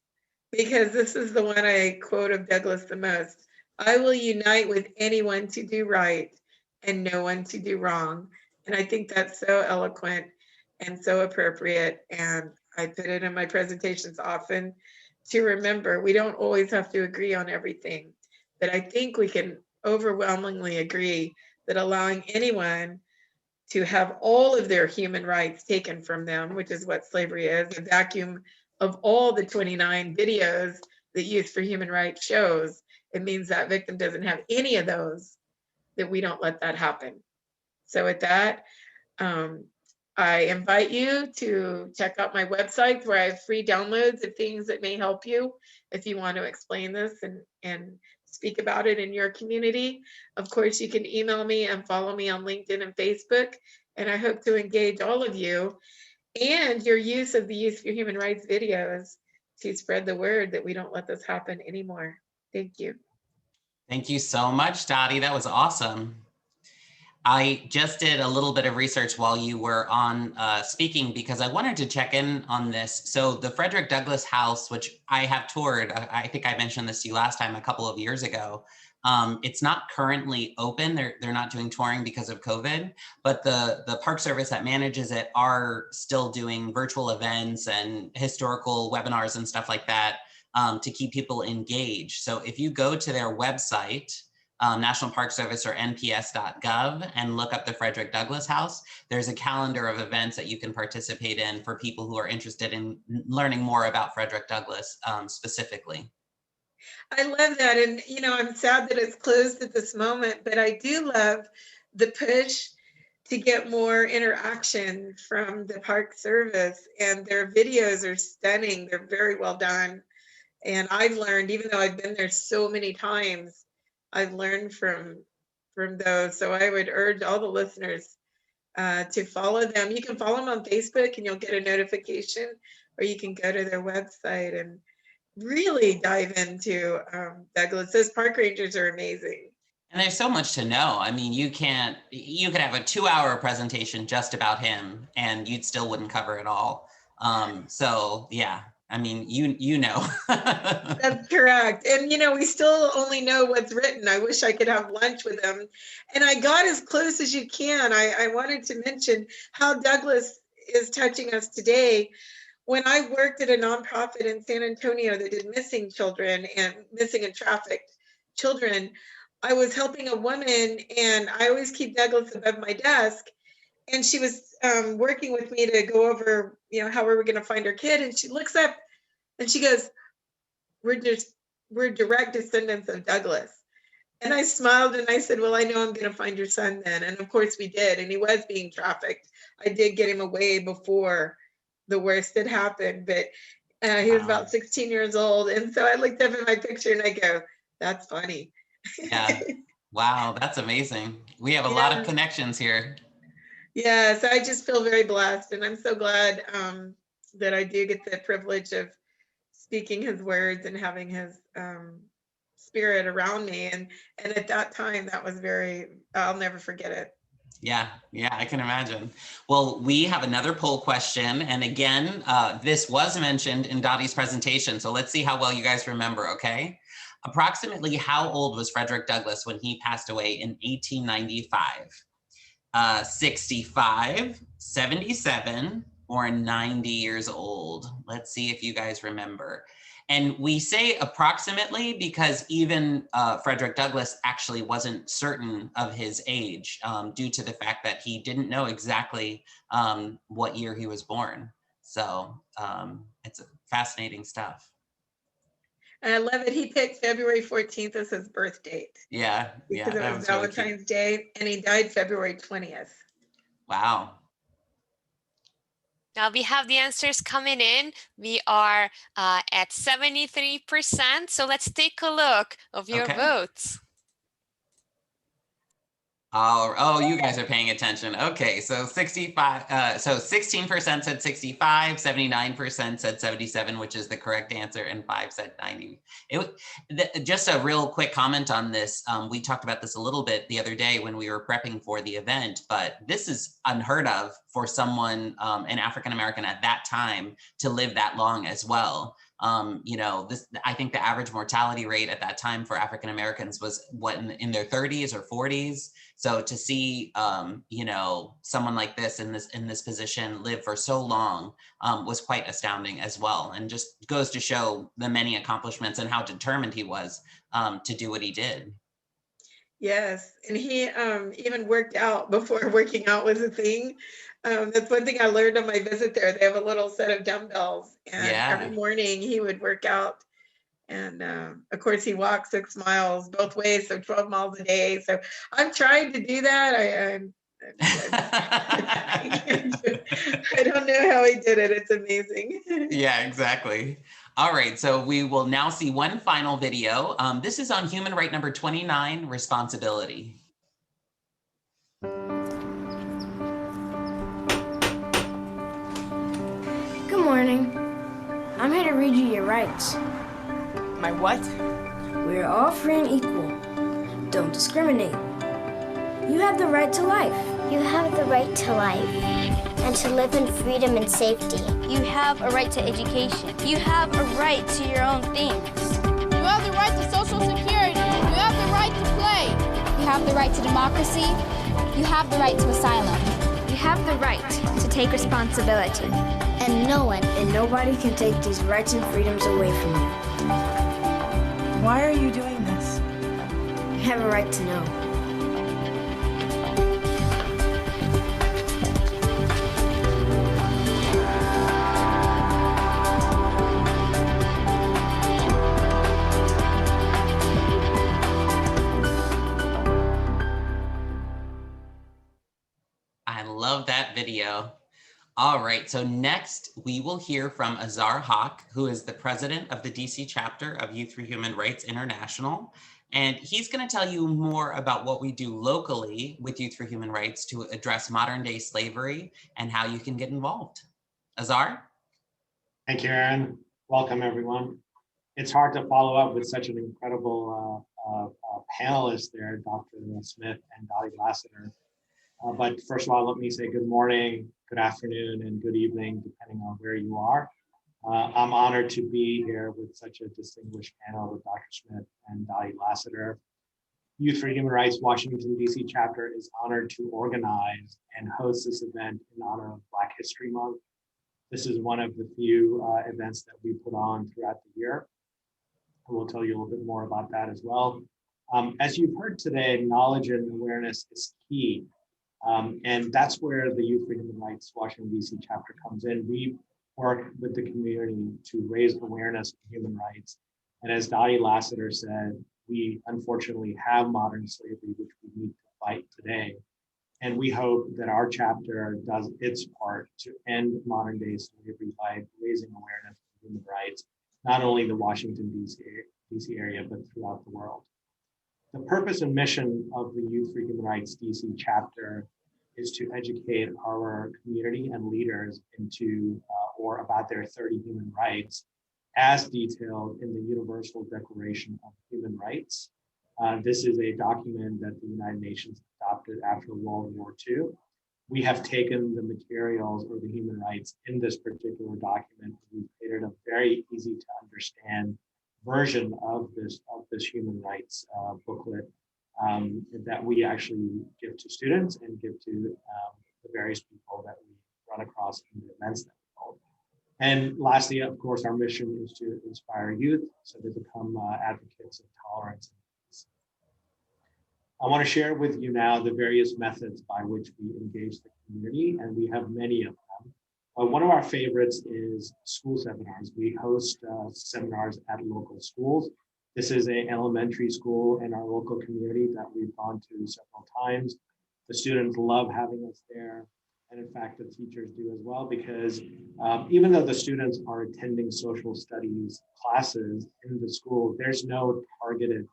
because this is the one I quote of Douglas the most. I will unite with anyone to do right and no one to do wrong. And I think that's so eloquent and so appropriate. And I put it in my presentations often to remember we don't always have to agree on everything, but I think we can overwhelmingly agree that allowing anyone to have all of their human rights taken from them, which is what slavery is, a vacuum of all the 29 videos that Youth for Human Rights shows, it means that victim doesn't have any of those, that we don't let that happen. So with that, I invite you to check out my website where I have free downloads of things that may help you if you want to explain this and speak about it in your community. Of course, you can email me and follow me on LinkedIn and Facebook, and I hope to engage all of you and your use of the Youth for Human Rights videos to spread the word that we don't let this happen anymore. Thank you. Thank you so much, Dottie. That was awesome. I just did a little bit of research while you were on speaking, because I wanted to check in on this. So the Frederick Douglass House, which I have toured, I think I mentioned this to you last time a couple of years ago. It's not currently open. They're not doing touring because of COVID, but the Park Service that manages it are still doing virtual events and historical webinars and stuff like that to keep people engaged. So if you go to their website, National Park Service or nps.gov, and look up the Frederick Douglass House, there's a calendar of events that you can participate in for people who are interested in learning more about Frederick Douglass specifically. I love that. And, you know, I'm sad that it's closed at this moment, but I do love the push to get more interaction from the Park Service, and their videos are stunning. They're very well done. And I've learned, even though I've been there so many times, I've learned from those. So I would urge all the listeners to follow them. You can follow them on Facebook and you'll get a notification, or you can go to their website and really dive into Douglass. Those park rangers are amazing. And there's so much to know. I mean, you could have a 2-hour presentation just about him and you still wouldn't cover it all. So yeah, I mean, you know. That's correct. And, you know, we still only know what's written. I wish I could have lunch with him. And I got as close as you can. I wanted to mention how Douglass is touching us today. When I worked at a nonprofit in San Antonio that did missing children and missing and trafficked children, I was helping a woman, and I always keep Douglass above my desk. And she was working with me to go over, you know, how we were going to find her kid. And she looks up and she goes, we're direct descendants of Douglass. And I smiled and I said, well, I know I'm going to find your son then. And of course we did. And he was being trafficked. I did get him away before the worst had happened, but he was about 16 years old. And so I looked up at my picture and I go, that's funny. Yeah. Wow. That's amazing. We have a lot of connections here. Yeah. So I just feel very blessed. And I'm so glad that I do get the privilege of speaking his words and having his spirit around me. And at that time, that was I'll never forget it. Yeah, I can imagine. Well, we have another poll question. And again, this was mentioned in Dottie's presentation. So let's see how well you guys remember, okay? Approximately how old was Frederick Douglass when he passed away in 1895? 65, 77, or 90 years old? Let's see if you guys remember. And we say approximately because even Frederick Douglass actually wasn't certain of his age due to the fact that he didn't know exactly what year he was born. So it's fascinating stuff. And I love it. He picked February 14th as his birth date. Yeah. Because it was Valentine's Day, and he died February 20th. Wow. Now we have the answers coming in. We are at 73%. So let's take a look of your Okay. votes. Oh, you guys are paying attention. Okay, so 65, so 16% said 65, 79% said 77, which is the correct answer, and 5 said 90. Just a real quick comment on this. We talked about this a little bit the other day when we were prepping for the event, but this is unheard of for someone, an African American at that time, to live that long as well. You know, I think the average mortality rate at that time for African Americans was what, in their 30s or 40s. So to see, you know, someone like this in this position live for so long was quite astounding as well, and just goes to show the many accomplishments and how determined he was to do what he did. Yes, and he even worked out before working out was a thing. That's one thing I learned on my visit there. They have a little set of dumbbells, and every Yeah. morning he would work out. And of course, he walked 6 miles both ways, so 12 miles a day. So I'm trying to do that. I don't know how he did it. It's amazing. Yeah, exactly. All right, so we will now see one final video. This is on human right number 29, responsibility. Good morning. I'm here to read you your rights. My what? We're all free and equal. Don't discriminate. You have the right to life. You have the right to life and to live in freedom and safety. You have a right to education. You have a right to your own things. You have the right to social security. You have the right to play. You have the right to democracy. You have the right to asylum. You have the right to take responsibility. And no one and nobody can take these rights and freedoms away from you. Why are you doing this? You have a right to know. I love that video. All right, so next we will hear from Azar Haq, who is the president of the DC chapter of Youth for Human Rights International. And he's going to tell you more about what we do locally with Youth for Human Rights to address modern day slavery and how you can get involved. Azar? Thank you, Aaron. Welcome, everyone. It's hard to follow up with such an incredible panelist there, Dr. Smith and Dottie Lassiter. But first of all, let me say good morning, good afternoon, and good evening, depending on where you are. I'm honored to be here with such a distinguished panel with Dr. Smith and Dottie Lassiter. Youth for Human Rights Washington, D.C. chapter is honored to organize and host this event in honor of Black History Month. This is one of the few events that we put on throughout the year. We'll tell you a little bit more about that as well. As you've heard today, knowledge and awareness is key. And that's where the Youth for Human Rights Washington, D.C. chapter comes in. We work with the community to raise awareness of human rights. And as Dottie Lassiter said, we unfortunately have modern slavery, which we need to fight today. And we hope that our chapter does its part to end modern day slavery by raising awareness of human rights, not only the Washington, D.C. area, but throughout the world. The purpose and mission of the Youth for Human Rights DC chapter is to educate our community and leaders into or about their 30 human rights as detailed in the Universal Declaration of Human Rights. This is a document that the United Nations adopted after World War II. We have taken the materials or the human rights in this particular document. We've created a very easy to understand version of this human rights booklet that we actually give to students and give to the various people that we run across in the events that we hold. And lastly, of course, our mission is to inspire youth so they become advocates of tolerance and peace. I want to share with you now the various methods by which we engage the community, and we have many of them. One of our favorites is school seminars. We host seminars at local schools. This is an elementary school in our local community that we've gone to several times. The students love having us there. And in fact, the teachers do as well, because even though the students are attending social studies classes in the school, there's no targeted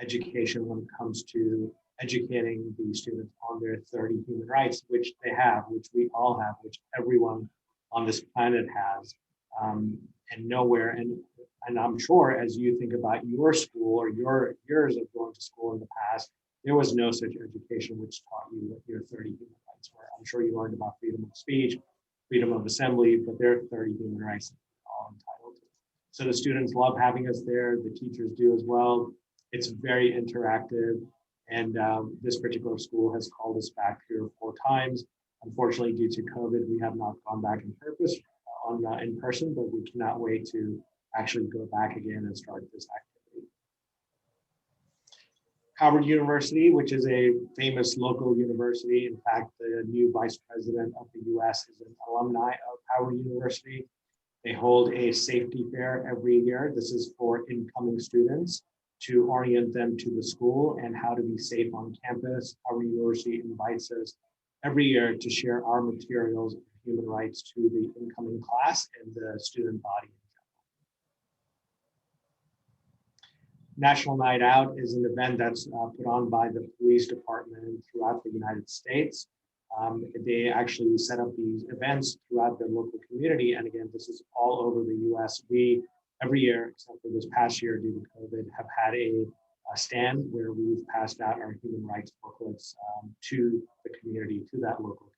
education when it comes to educating the students on their 30 human rights, which they have, which we all have, which everyone on this planet has, and nowhere. And I'm sure as you think about your school or your years of going to school in the past, there was no such education which taught you what your 30 human rights were. I'm sure you learned about freedom of speech, freedom of assembly, but there are 30 human rights that we're all entitled to. So the students love having us there. The teachers do as well. It's very interactive. And this particular school has called us back 3 or 4 times. Unfortunately, due to COVID, we have not gone back in person, but we cannot wait to actually go back again and start this activity. Howard University, which is a famous local university. In fact, the new vice president of the US is an alumni of Howard University. They hold a safety fair every year. This is for incoming students to orient them to the school and how to be safe on campus. Howard University invites us every year to share our materials of human rights to the incoming class and the student body. National Night Out is an event that's put on by the police department throughout the United States. They actually set up these events throughout the local community. And again, this is all over the US. We, every year, except for this past year due to COVID, have had a stand where we've passed out our human rights booklets to the community, to that local community.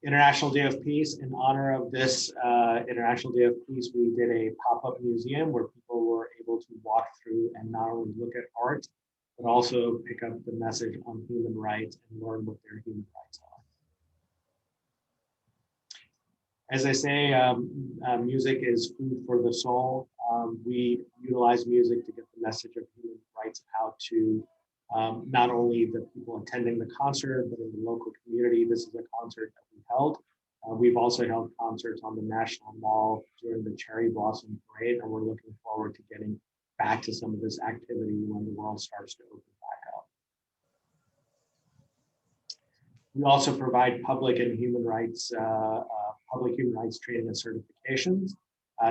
International Day of Peace. In honor of this International Day of Peace, we did a pop-up museum where people were able to walk through and not only look at art, but also pick up the message on human rights and learn what their human rights are. As I say, music is food for the soul. We utilize music to get the message of human rights out to not only the people attending the concert, but in the local community. This is a concert that we held. We've also held concerts on the National Mall during the Cherry Blossom Parade, and we're looking forward to getting back to some of this activity when the world starts to open back up. We also provide public human rights training and certifications.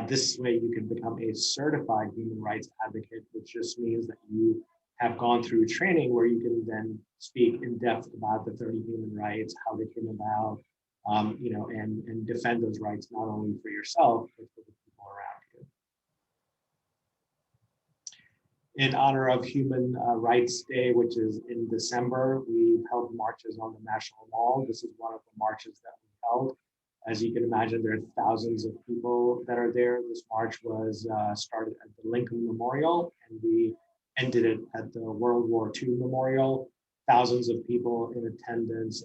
This way you can become a certified human rights advocate, which just means that you have gone through training where you can then speak in depth about the 30 human rights, how they came about, and defend those rights not only for yourself, but for the people around you. In honor of Human Rights Day, which is in December, we've held marches on the National Mall. This is one of the marches that we held. As you can imagine, there are thousands of people that are there. This march was started at the Lincoln Memorial, and we ended it at the World War II Memorial. Thousands of people in attendance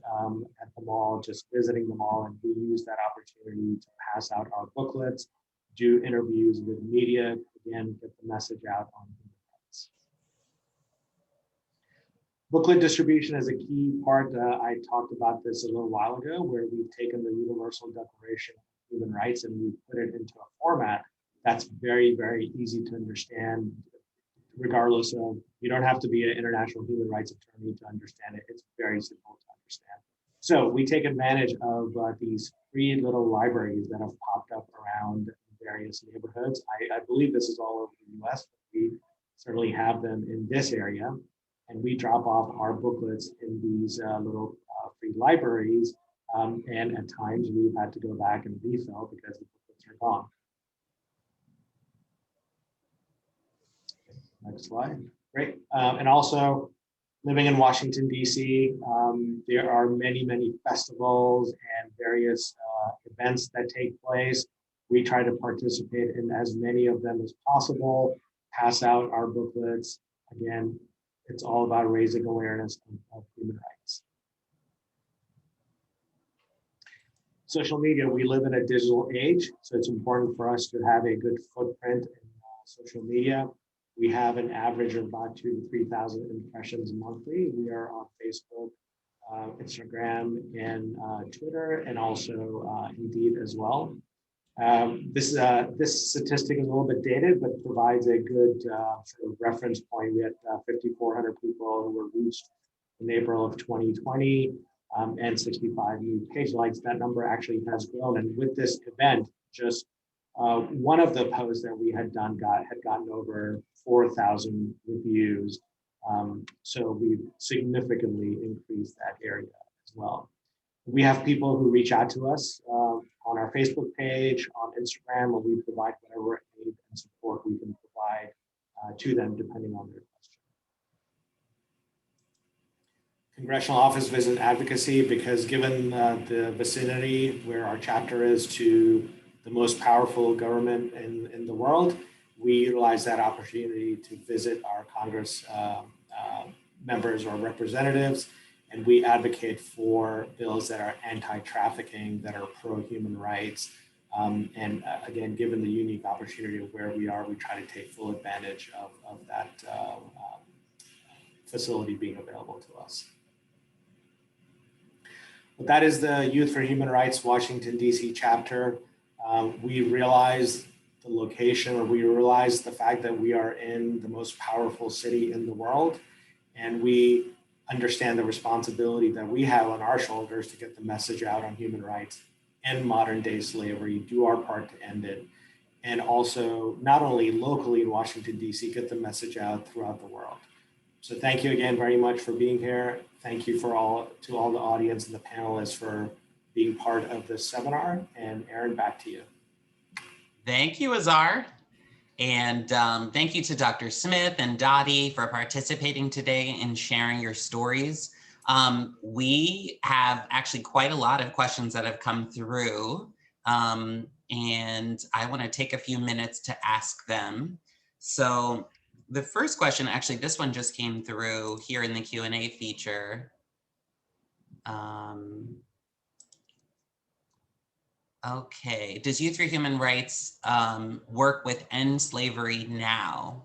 at the mall, just visiting the mall, and we used that opportunity to pass out our booklets, do interviews with media, again, get the message out on human rights. Booklet distribution is a key part. I talked about this a little while ago, where we've taken the Universal Declaration of Human Rights and we've put it into a format that's very, very easy to understand, regardless of, you don't have to be an international human rights attorney to understand it. It's very simple to understand. So we take advantage of these free little libraries that have popped up around various neighborhoods. I believe this is all over the US, but we certainly have them in this area. And we drop off our booklets in these little free libraries. And at times we've had to go back and refill because the booklets are gone. Next slide. Great. And also, living in Washington, D.C., there are many, many festivals and various events that take place. We try to participate in as many of them as possible, pass out our booklets. Again, it's all about raising awareness of human rights. Social media, we live in a digital age, so it's important for us to have a good footprint in social media. We have an average of about 2,000 to 3,000 impressions monthly. We are on Facebook, Instagram, and Twitter, and also Indeed as well. This statistic is a little bit dated, but provides a good sort of reference point. We had 5,400 people who were reached in April of 2020, and 65 new page likes. That number actually has grown. And with this event, just one of the posts that we had done had gotten over 4,000 reviews. So we've significantly increased that area as well. We have people who reach out to us on our Facebook page, on Instagram, where we provide whatever aid and support we can provide to them depending on their question. Congressional Office Visit Advocacy, because given the vicinity where our chapter is to the most powerful government in the world, we utilize that opportunity to visit our Congress members or representatives, and we advocate for bills that are anti-trafficking, that are pro-human rights. And again, given the unique opportunity of where we are, we try to take full advantage of that facility being available to us. But that is the Youth for Human Rights Washington, D.C. chapter. We realize the location, or we realize the fact that we are in the most powerful city in the world, and we understand the responsibility that we have on our shoulders to get the message out on human rights and modern day slavery, do our part to end it, and also not only locally in Washington, D.C., get the message out throughout the world. So thank you again very much for being here. Thank you to all the audience and the panelists for being part of this seminar. And Aaron, back to you. Thank you, Azar. And thank you to Dr. Smith and Dottie for participating today and sharing your stories. We have actually quite a lot of questions that have come through, and I want to take a few minutes to ask them. So the first question, actually, this one just came through here in the Q&A feature. Okay, does Youth for Human Rights work with End Slavery Now?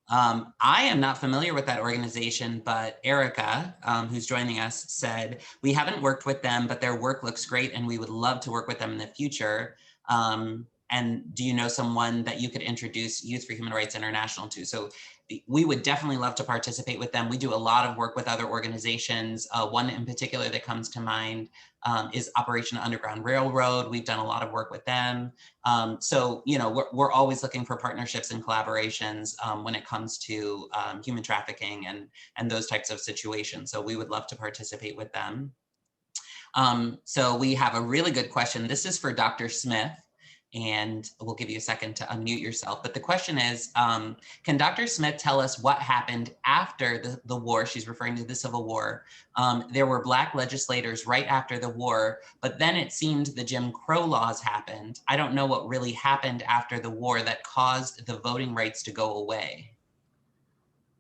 I am not familiar with that organization, but Erica, who's joining us, said, we haven't worked with them, but their work looks great and we would love to work with them in the future. And do you know someone that you could introduce Youth for Human Rights International to? So we would definitely love to participate with them. We do a lot of work with other organizations. One in particular that comes to mind is Operation Underground Railroad. We've done a lot of work with them. So, you know, we're always looking for partnerships and collaborations when it comes to human trafficking and those types of situations. So we would love to participate with them. So we have a really good question. This is for Dr. Smith, and we'll give you a second to unmute yourself. But the question is, can Dr. Smith tell us what happened after the war? She's referring to the Civil War. There were Black legislators right after the war, but then it seemed the Jim Crow laws happened. I don't know what really happened after the war that caused the voting rights to go away.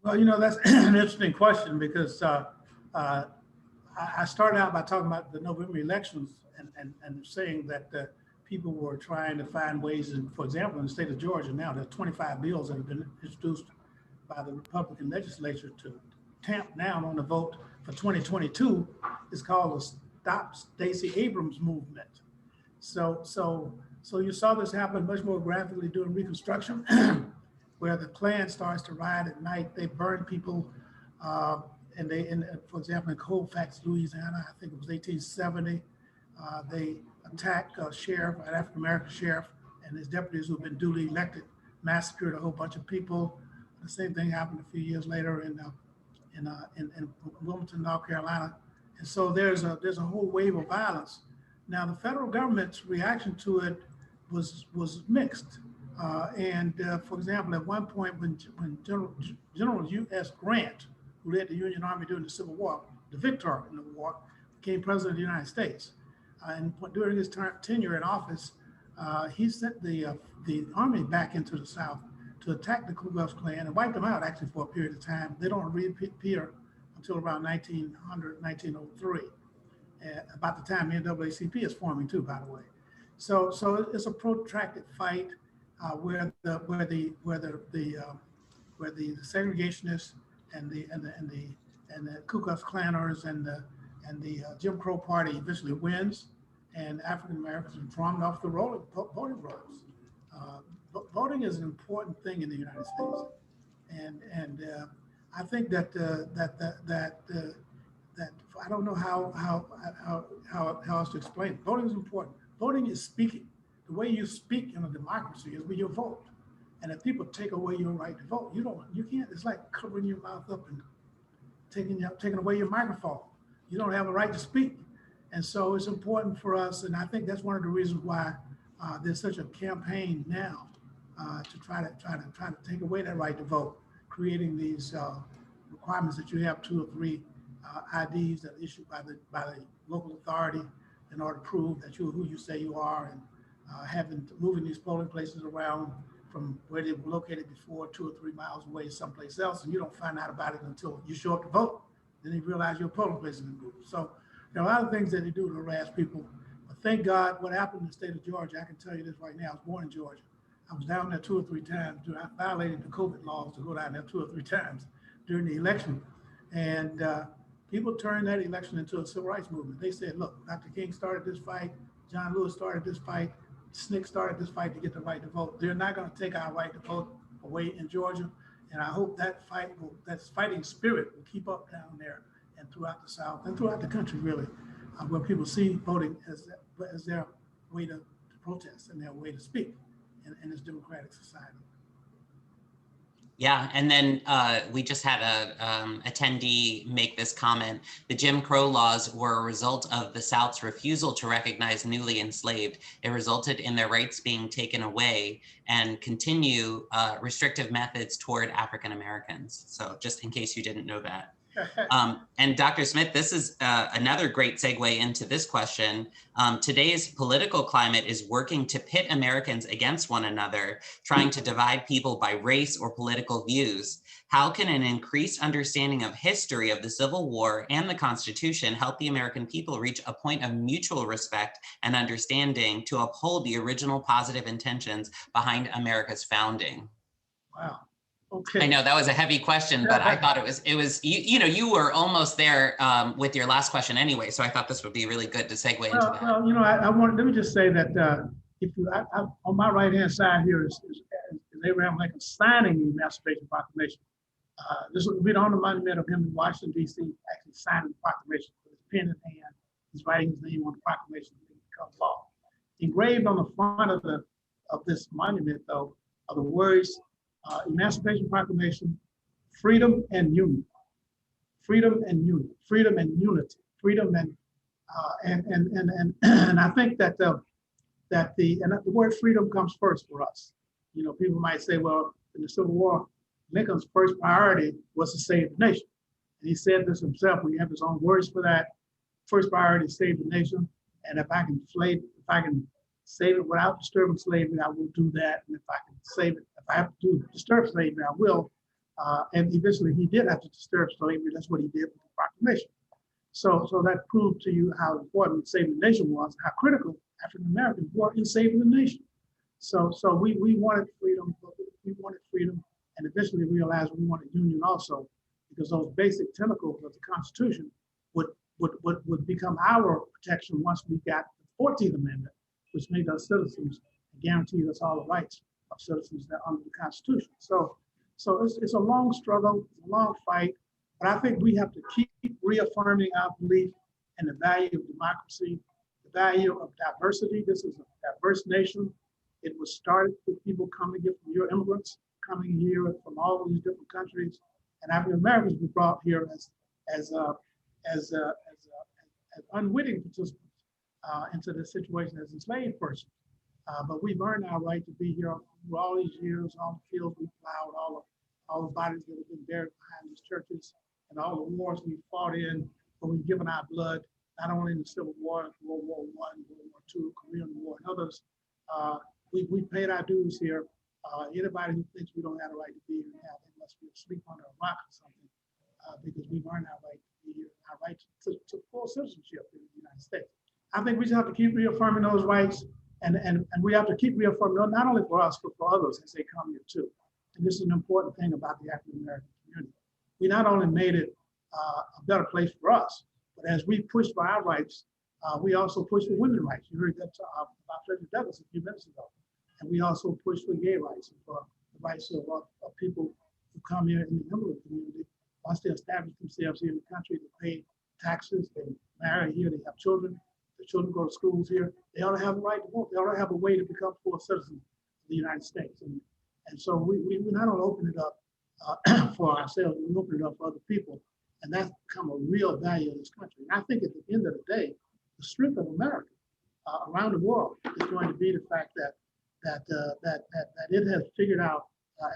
Well, you know, that's an interesting question, because I started out by talking about the November elections and saying that people were trying to find ways, and for example, in the state of Georgia now, there are 25 bills that have been introduced by the Republican legislature to tamp down on the vote for 2022. It's called the Stop Stacey Abrams movement. So you saw this happen much more graphically during Reconstruction, where the Klan starts to riot at night. They burn people, and for example, in Colfax, Louisiana, I think it was 1870, they attacked a sheriff, an African-American sheriff, and his deputies who had been duly elected, massacred a whole bunch of people. The same thing happened a few years later in Wilmington, North Carolina. And so there's a whole wave of violence. Now, the federal government's reaction to it was mixed. For example, at one point when General U.S. Grant, who led the Union Army during the Civil War, the victor in the war, became president of the United States. And during his tenure in office, he sent the army back into the South to attack the Ku Klux Klan and wipe them out actually for a period of time. They don't reappear until around 1900, 1903, about the time the NAACP is forming too, by the way. So it's a protracted fight where the segregationists and the Ku Klux Klanners and the Jim Crow Party eventually wins, and African Americans are drawn off the voting rolls. Voting is an important thing in the United States, and I think that that I don't know how else to explain it. Voting is important. Voting is speaking. The way you speak in a democracy is with your vote. And if people take away your right to vote, you can't. It's like covering your mouth up and taking away your microphone. You don't have a right to speak. And so it's important for us, and I think that's one of the reasons why there's such a campaign now to try to take away that right to vote, creating these requirements that you have 2 or 3 IDs that are issued by the local authority in order to prove that you're who you say you are, and moving these polling places around from where they were located before 2 or 3 miles away someplace else, and you don't find out about it until you show up to vote. Then you realize your polling place has been moved. So there are a lot of things that they do to harass people. But thank God what happened in the state of Georgia, I can tell you this right now. I was born in Georgia. I was down there 2 or 3 times. I violated the COVID laws to go down there 2 or 3 times during the election. And people turned that election into a civil rights movement. They said, look, Dr. King started this fight. John Lewis started this fight. SNCC started this fight to get the right to vote. They're not going to take our right to vote away in Georgia. And I hope that that fighting spirit will keep up down there and throughout the South and throughout the country, really, where people see voting as their way to protest and their way to speak in this democratic society. Yeah, and then we just had a attendee make this comment. The Jim Crow laws were a result of the South's refusal to recognize newly enslaved. It resulted in their rights being taken away and continue restrictive methods toward African Americans. So just in case you didn't know that. And Dr. Smith, this is another great segue into this question. Today's political climate is working to pit Americans against one another, trying to divide people by race or political views. How can an increased understanding of history of the Civil War and the Constitution help the American people reach a point of mutual respect and understanding to uphold the original positive intentions behind America's founding? Wow. Okay. I know that was a heavy question, but I thought it was you were almost there with your last question anyway, so I thought this would be really good to segue into that. Well, let me just say that if you on my right hand side here is Abraham Lincoln signing the Emancipation Proclamation. This will be on the monument of him in Washington D.C. actually signing the proclamation with his pen in hand. He's writing his name on the proclamation to become law. Engraved on the front of this monument, though, are the words. Emancipation Proclamation, freedom and union, freedom and union, freedom and unity, freedom and I think that the word freedom comes first for us. People might say, well, in the Civil War, Lincoln's first priority was to save the nation. And he said this himself. We have his own words for that. First priority is save the nation. And if I can save it without disturbing slavery, I will do that. And if I can save it, if I have to disturb slavery, I will. And eventually he did have to disturb slavery. That's what he did with the proclamation. So that proved to you how important saving the nation was, how critical African Americans were in saving the nation. So we wanted freedom, and eventually realized we wanted union also, because those basic tentacles of the Constitution would become our protection once we got the 14th Amendment, which made us citizens and guaranteed us all the rights of citizens that under the Constitution. So it's a long struggle, it's a long fight, but I think we have to keep reaffirming our belief in the value of democracy, the value of diversity. This is a diverse nation. It was started with people coming here from your immigrants, coming here from all these different countries, and African Americans were brought here as unwitting participants into this situation as enslaved persons. But we've earned our right to be here through all these years, all the fields we plowed, all the bodies that have been buried behind these churches, and all the wars we fought in, where we've given our blood, not only in the Civil War, World War I, World War II, Korean War, and others. We paid our dues here. Anybody who thinks we don't have a right to be here now, they must be asleep under a rock or something, because we've earned our right to be here, our right to full citizenship in the United States. I think we just have to keep reaffirming those rights, and we have to keep reaffirming them, not only for us, but for others as they come here too. And this is an important thing about the African American community. We not only made it a better place for us, but as we pushed for our rights, we also pushed for women's rights. You heard that about Frederick Douglass a few minutes ago. And we also pushed for gay rights and for the rights of people who come here in the immigrant community. Once they establish themselves here in the country, to pay taxes, they marry here, they have children, the children go to schools here. They ought to have the right to vote. They ought to have a way to become full citizens of the United States. And so we not only open it up for ourselves, we open it up for other people. And that's become a real value in this country. And I think at the end of the day, the strength of America around the world is going to be the fact that it has figured out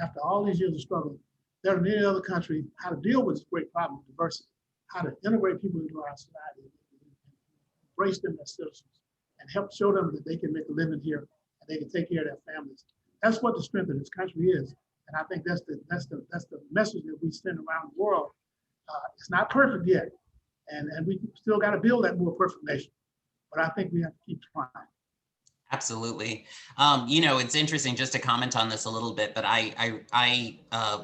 after all these years of struggle, there are many other countries how to deal with this great problem of diversity, how to integrate people into our society, embrace them as citizens, and help show them that they can make a living here and they can take care of their families. That's what the strength of this country is, and I think that's the message that we send around the world. It's not perfect yet, and we still got to build that more perfect nation. But I think we have to keep trying. Absolutely. It's interesting just to comment on this a little bit, but I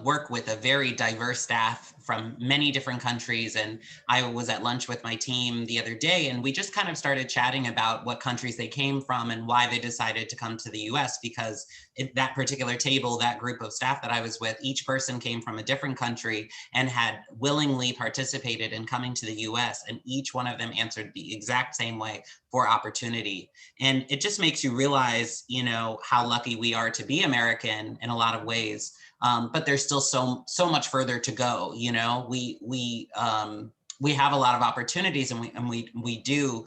work with a very diverse staff from many different countries. And I was at lunch with my team the other day, and we just kind of started chatting about what countries they came from and why they decided to come to the US, because that particular table, that group of staff that I was with, each person came from a different country and had willingly participated in coming to the US. And each one of them answered the exact same way: for opportunity. And it just makes you realize, how lucky we are to be American in a lot of ways. But there's still so much further to go. We have a lot of opportunities, and we do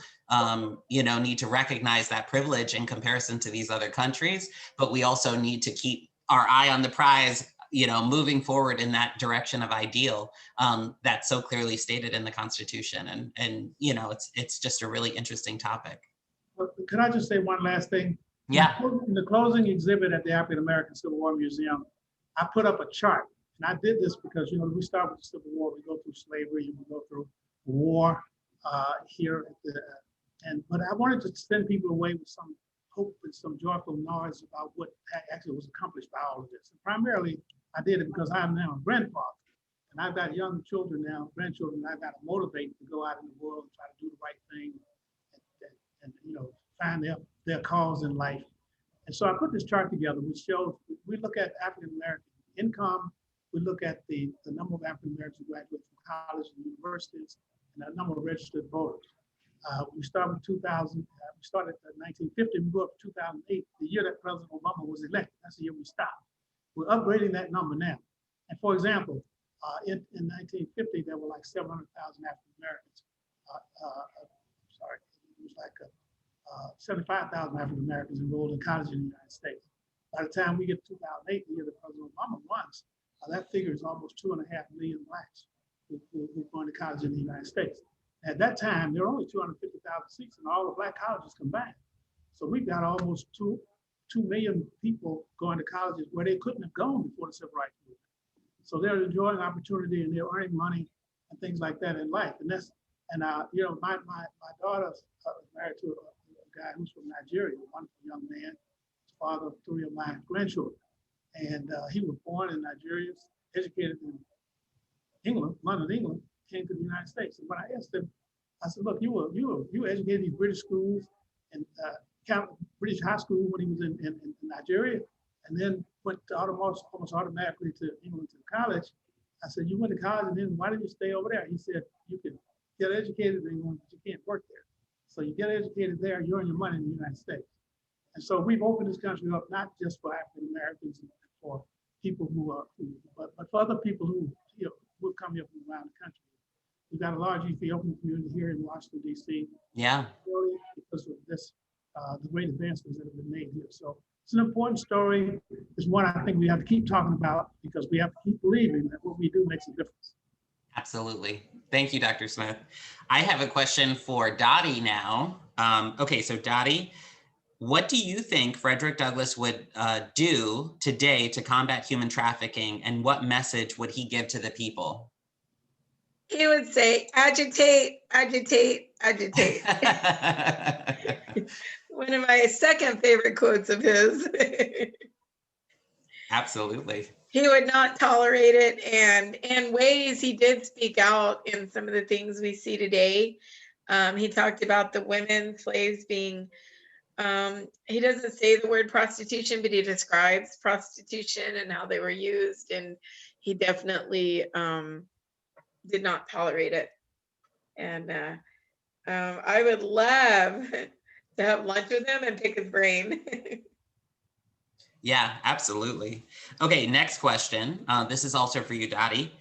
need to recognize that privilege in comparison to these other countries. But we also need to keep our eye on the prize, moving forward in that direction of ideal that's so clearly stated in the Constitution. And it's just a really interesting topic. Well, could I just say one last thing? Yeah. In the closing exhibit at the African American Civil War Museum, I put up a chart. And I did this because, we start with the Civil War, we go through slavery, we go through war here. But I wanted to send people away with some hope and some joyful noise about what actually was accomplished by all of this. And primarily, I did it because I'm now a grandfather. And I've got young children now, grandchildren, and I've got to motivate to go out in the world and try to do the right thing and find their cause in life. And so I put this chart together, which shows, we look at African American income, we look at the number of African Americans who graduate from college and universities, and the number of registered voters. We start with 2000, we started at 1950, we go up to 2008, the year that President Obama was elected. That's the year we stopped. We're upgrading that number now. And for example, in 1950, there were like 700,000 African Americans. It was like 75,000 African Americans enrolled in college in the United States. By the time we get to 2008, the year that President Obama runs, that figure is almost 2.5 million blacks who are going to college in the United States. At that time, there were only 250,000 seats in all the black colleges combined. So we've got almost 2 million people going to colleges where they couldn't have gone before the Civil Rights Movement. So they're enjoying opportunity and they're earning money and things like that in life. And my daughter was married to a guy who's from Nigeria, a wonderful young man, father of 3 of my grandchildren. And he was born in Nigeria, educated in England, London, England, came to the United States. And when I asked him, I said, look, you were educated in these British schools and British high school when he was in Nigeria, and then went to almost automatically to England to college. I said, you went to college, and then why did you stay over there? He said, you can get educated in England, but you can't work there. So you get educated there, you earn your money in the United States. And so we've opened this country up not just for African Americans and for people but for other people who will come here from around the country. We've got a large Ethiopian community here in Washington, D.C. Yeah. Because of this, the great advancements that have been made here. So it's an important story. It's one I think we have to keep talking about because we have to keep believing that what we do makes a difference. Absolutely. Thank you, Dr. Smith. I have a question for Dottie now. Okay, so Dottie, what do you think Frederick Douglass would do today to combat human trafficking, and what message would he give to the people? He would say, agitate, agitate, agitate. One of my second favorite quotes of his. Absolutely. He would not tolerate it. And in ways he did speak out in some of the things we see today. He talked about the women slaves being, he doesn't say the word prostitution, but he describes prostitution and how they were used. And he definitely did not tolerate it. And I would love to have lunch with him and pick his brain. Yeah, absolutely. Okay, next question. This is also for you, Dottie.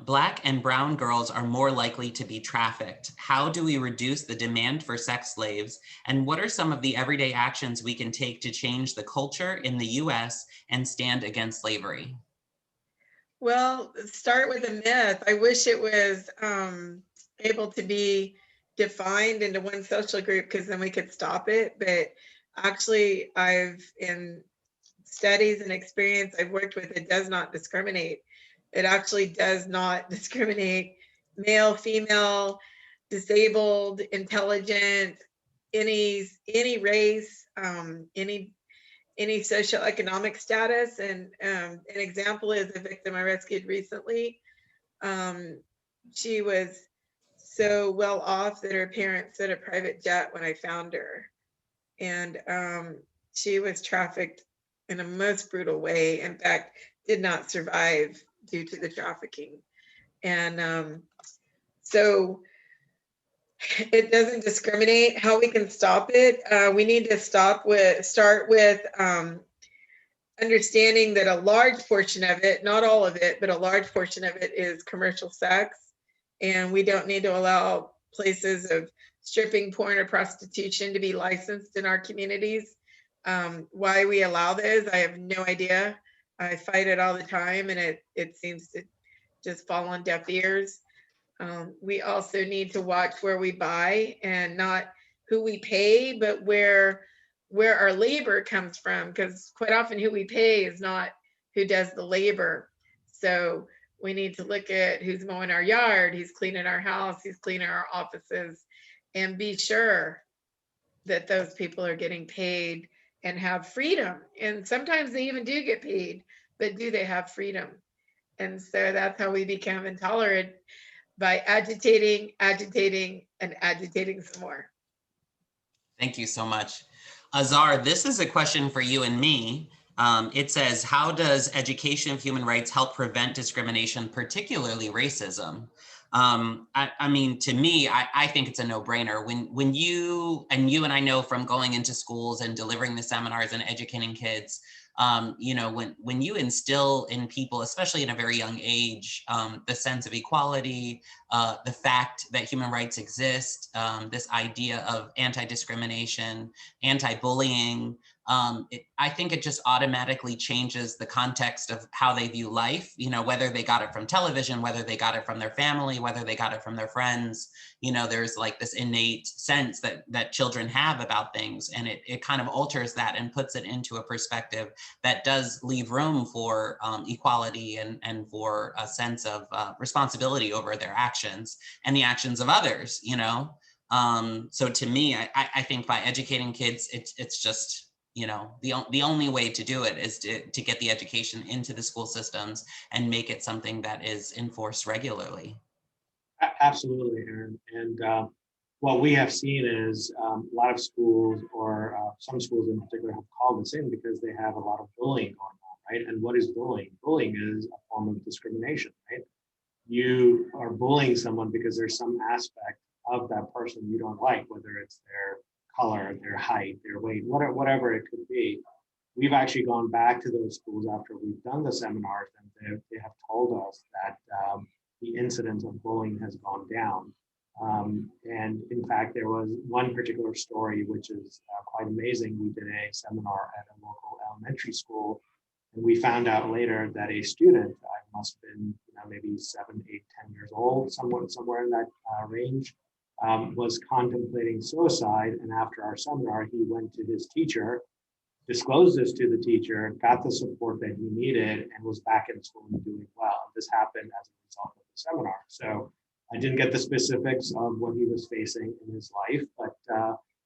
Black and brown girls are more likely to be trafficked. How do we reduce the demand for sex slaves? And what are some of the everyday actions we can take to change the culture in the US and stand against slavery? Well, start with a myth. I wish it was able to be defined into one social group, because then we could stop it. But actually, in studies and experience I've worked with, it does not discriminate. It actually does not discriminate male, female, disabled, intelligent, any race, any socioeconomic status. And an example is a victim I rescued recently. She was so well off that her parents had a private jet when I found her. And she was trafficked in a most brutal way. In fact, did not survive due to the trafficking. And so it doesn't discriminate. How we can stop it? We need to start with understanding that a large portion of it, not all of it, but a large portion of it is commercial sex. And we don't need to allow places of stripping, porn, or prostitution to be licensed in our communities. Why we allow those, I have no idea. I fight it all the time, and it seems to just fall on deaf ears. We also need to watch where we buy, and not who we pay, but where our labor comes from, because quite often who we pay is not who does the labor. So we need to look at who's mowing our yard, who's cleaning our house, who's cleaning our offices, and be sure that those people are getting paid and have freedom. And sometimes they even do get paid, but do they have freedom? And so that's how we become intolerant, by agitating, and agitating some more. Thank you so much. Azar, this is a question for you and me. It says, how does education of human rights help prevent discrimination, particularly racism? I mean, to me, I think it's a no-brainer. When you and I know from going into schools and delivering the seminars and educating kids, you know, when you instill in people, especially in a very young age, the sense of equality, the fact that human rights exist, this idea of anti-discrimination, anti-bullying, I think it just automatically changes the context of how they view life, you know, whether they got it from television, whether they got it from their family, whether they got it from their friends. You know, there's like this innate sense that children have about things, and it kind of alters that and puts it into a perspective that does leave room for equality and for a sense of responsibility over their actions and the actions of others, you know? So to me, I think by educating kids, it's just, you know, the only way to do it is to get the education into the school systems and make it something that is enforced regularly. Absolutely, Aaron. And what we have seen is a lot of schools, or some schools in particular, have called this in because they have a lot of bullying going on, right? And what is bullying? Bullying is a form of discrimination, right? You are bullying someone because there's some aspect of that person you don't like, whether it's their color, their height, their weight, whatever it could be. We've actually gone back to those schools after we've done the seminars, and they have told us that the incidence of bullying has gone down. And in fact, there was one particular story which is quite amazing. We did a seminar at a local elementary school, and we found out later that a student, must have been, you know, maybe 7, 8, 10 years old, somewhere in that range, was contemplating suicide. And after our seminar, he went to his teacher, disclosed this to the teacher, got the support that he needed, and was back in school and doing well. This happened as a result of the seminar. So I didn't get the specifics of what he was facing in his life, but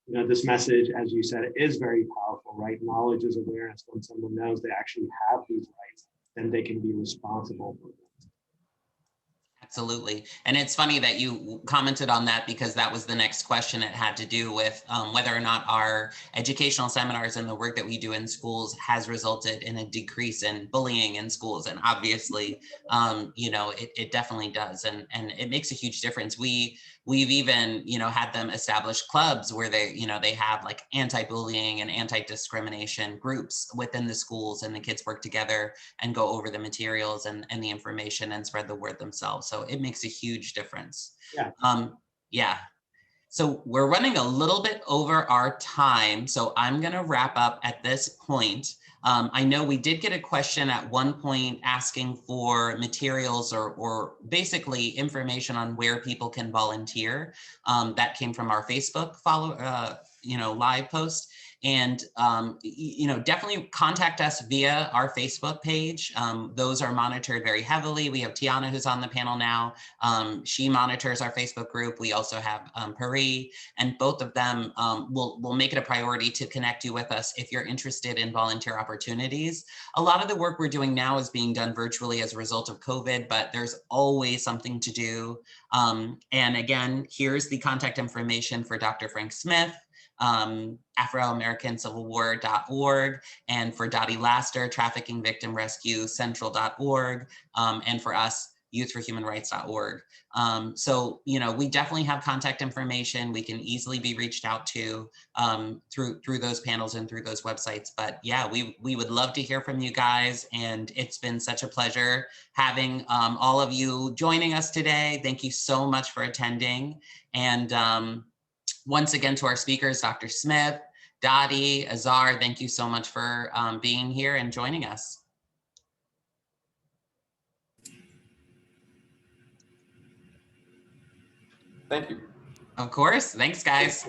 you know, this message, as you said, is very powerful, right? Knowledge is awareness. When someone knows they actually have these rights, then they can be responsible for them. Absolutely. And it's funny that you commented on that, because that was the next question. It had to do with whether or not our educational seminars and the work that we do in schools has resulted in a decrease in bullying in schools. And obviously, you know, it definitely does. And it makes a huge difference. We've even, you know, had them establish clubs where they, you know, they have like anti-bullying and anti-discrimination groups within the schools, and the kids work together and go over the materials and the information and spread the word themselves. So it makes a huge difference. Yeah. Yeah. So we're running a little bit over our time, so I'm going to wrap up at this point. I know we did get a question at one point asking for materials or basically information on where people can volunteer. That came from our Facebook live post. And, you know, definitely contact us via our Facebook page. Those are monitored very heavily. We have Tiana, who's on the panel now. She monitors our Facebook group. We also have Pari, and both of them will make it a priority to connect you with us if you're interested in volunteer opportunities. A lot of the work we're doing now is being done virtually as a result of COVID, but there's always something to do. And again, here's the contact information for Dr. Frank Smith, AfroAmericanCivilWar.org, and for Dottie Laster, Trafficking Victim Rescue Central.org, and for us, YouthForHumanRights.org. So, you know, we definitely have contact information. We can easily be reached out to through those panels and through those websites. But yeah, we would love to hear from you guys. And it's been such a pleasure having all of you joining us today. Thank you so much for attending. And once again, to our speakers, Dr. Smith, Dottie, Azar, thank you so much for being here and joining us. Thank you. Of course. Thanks, guys.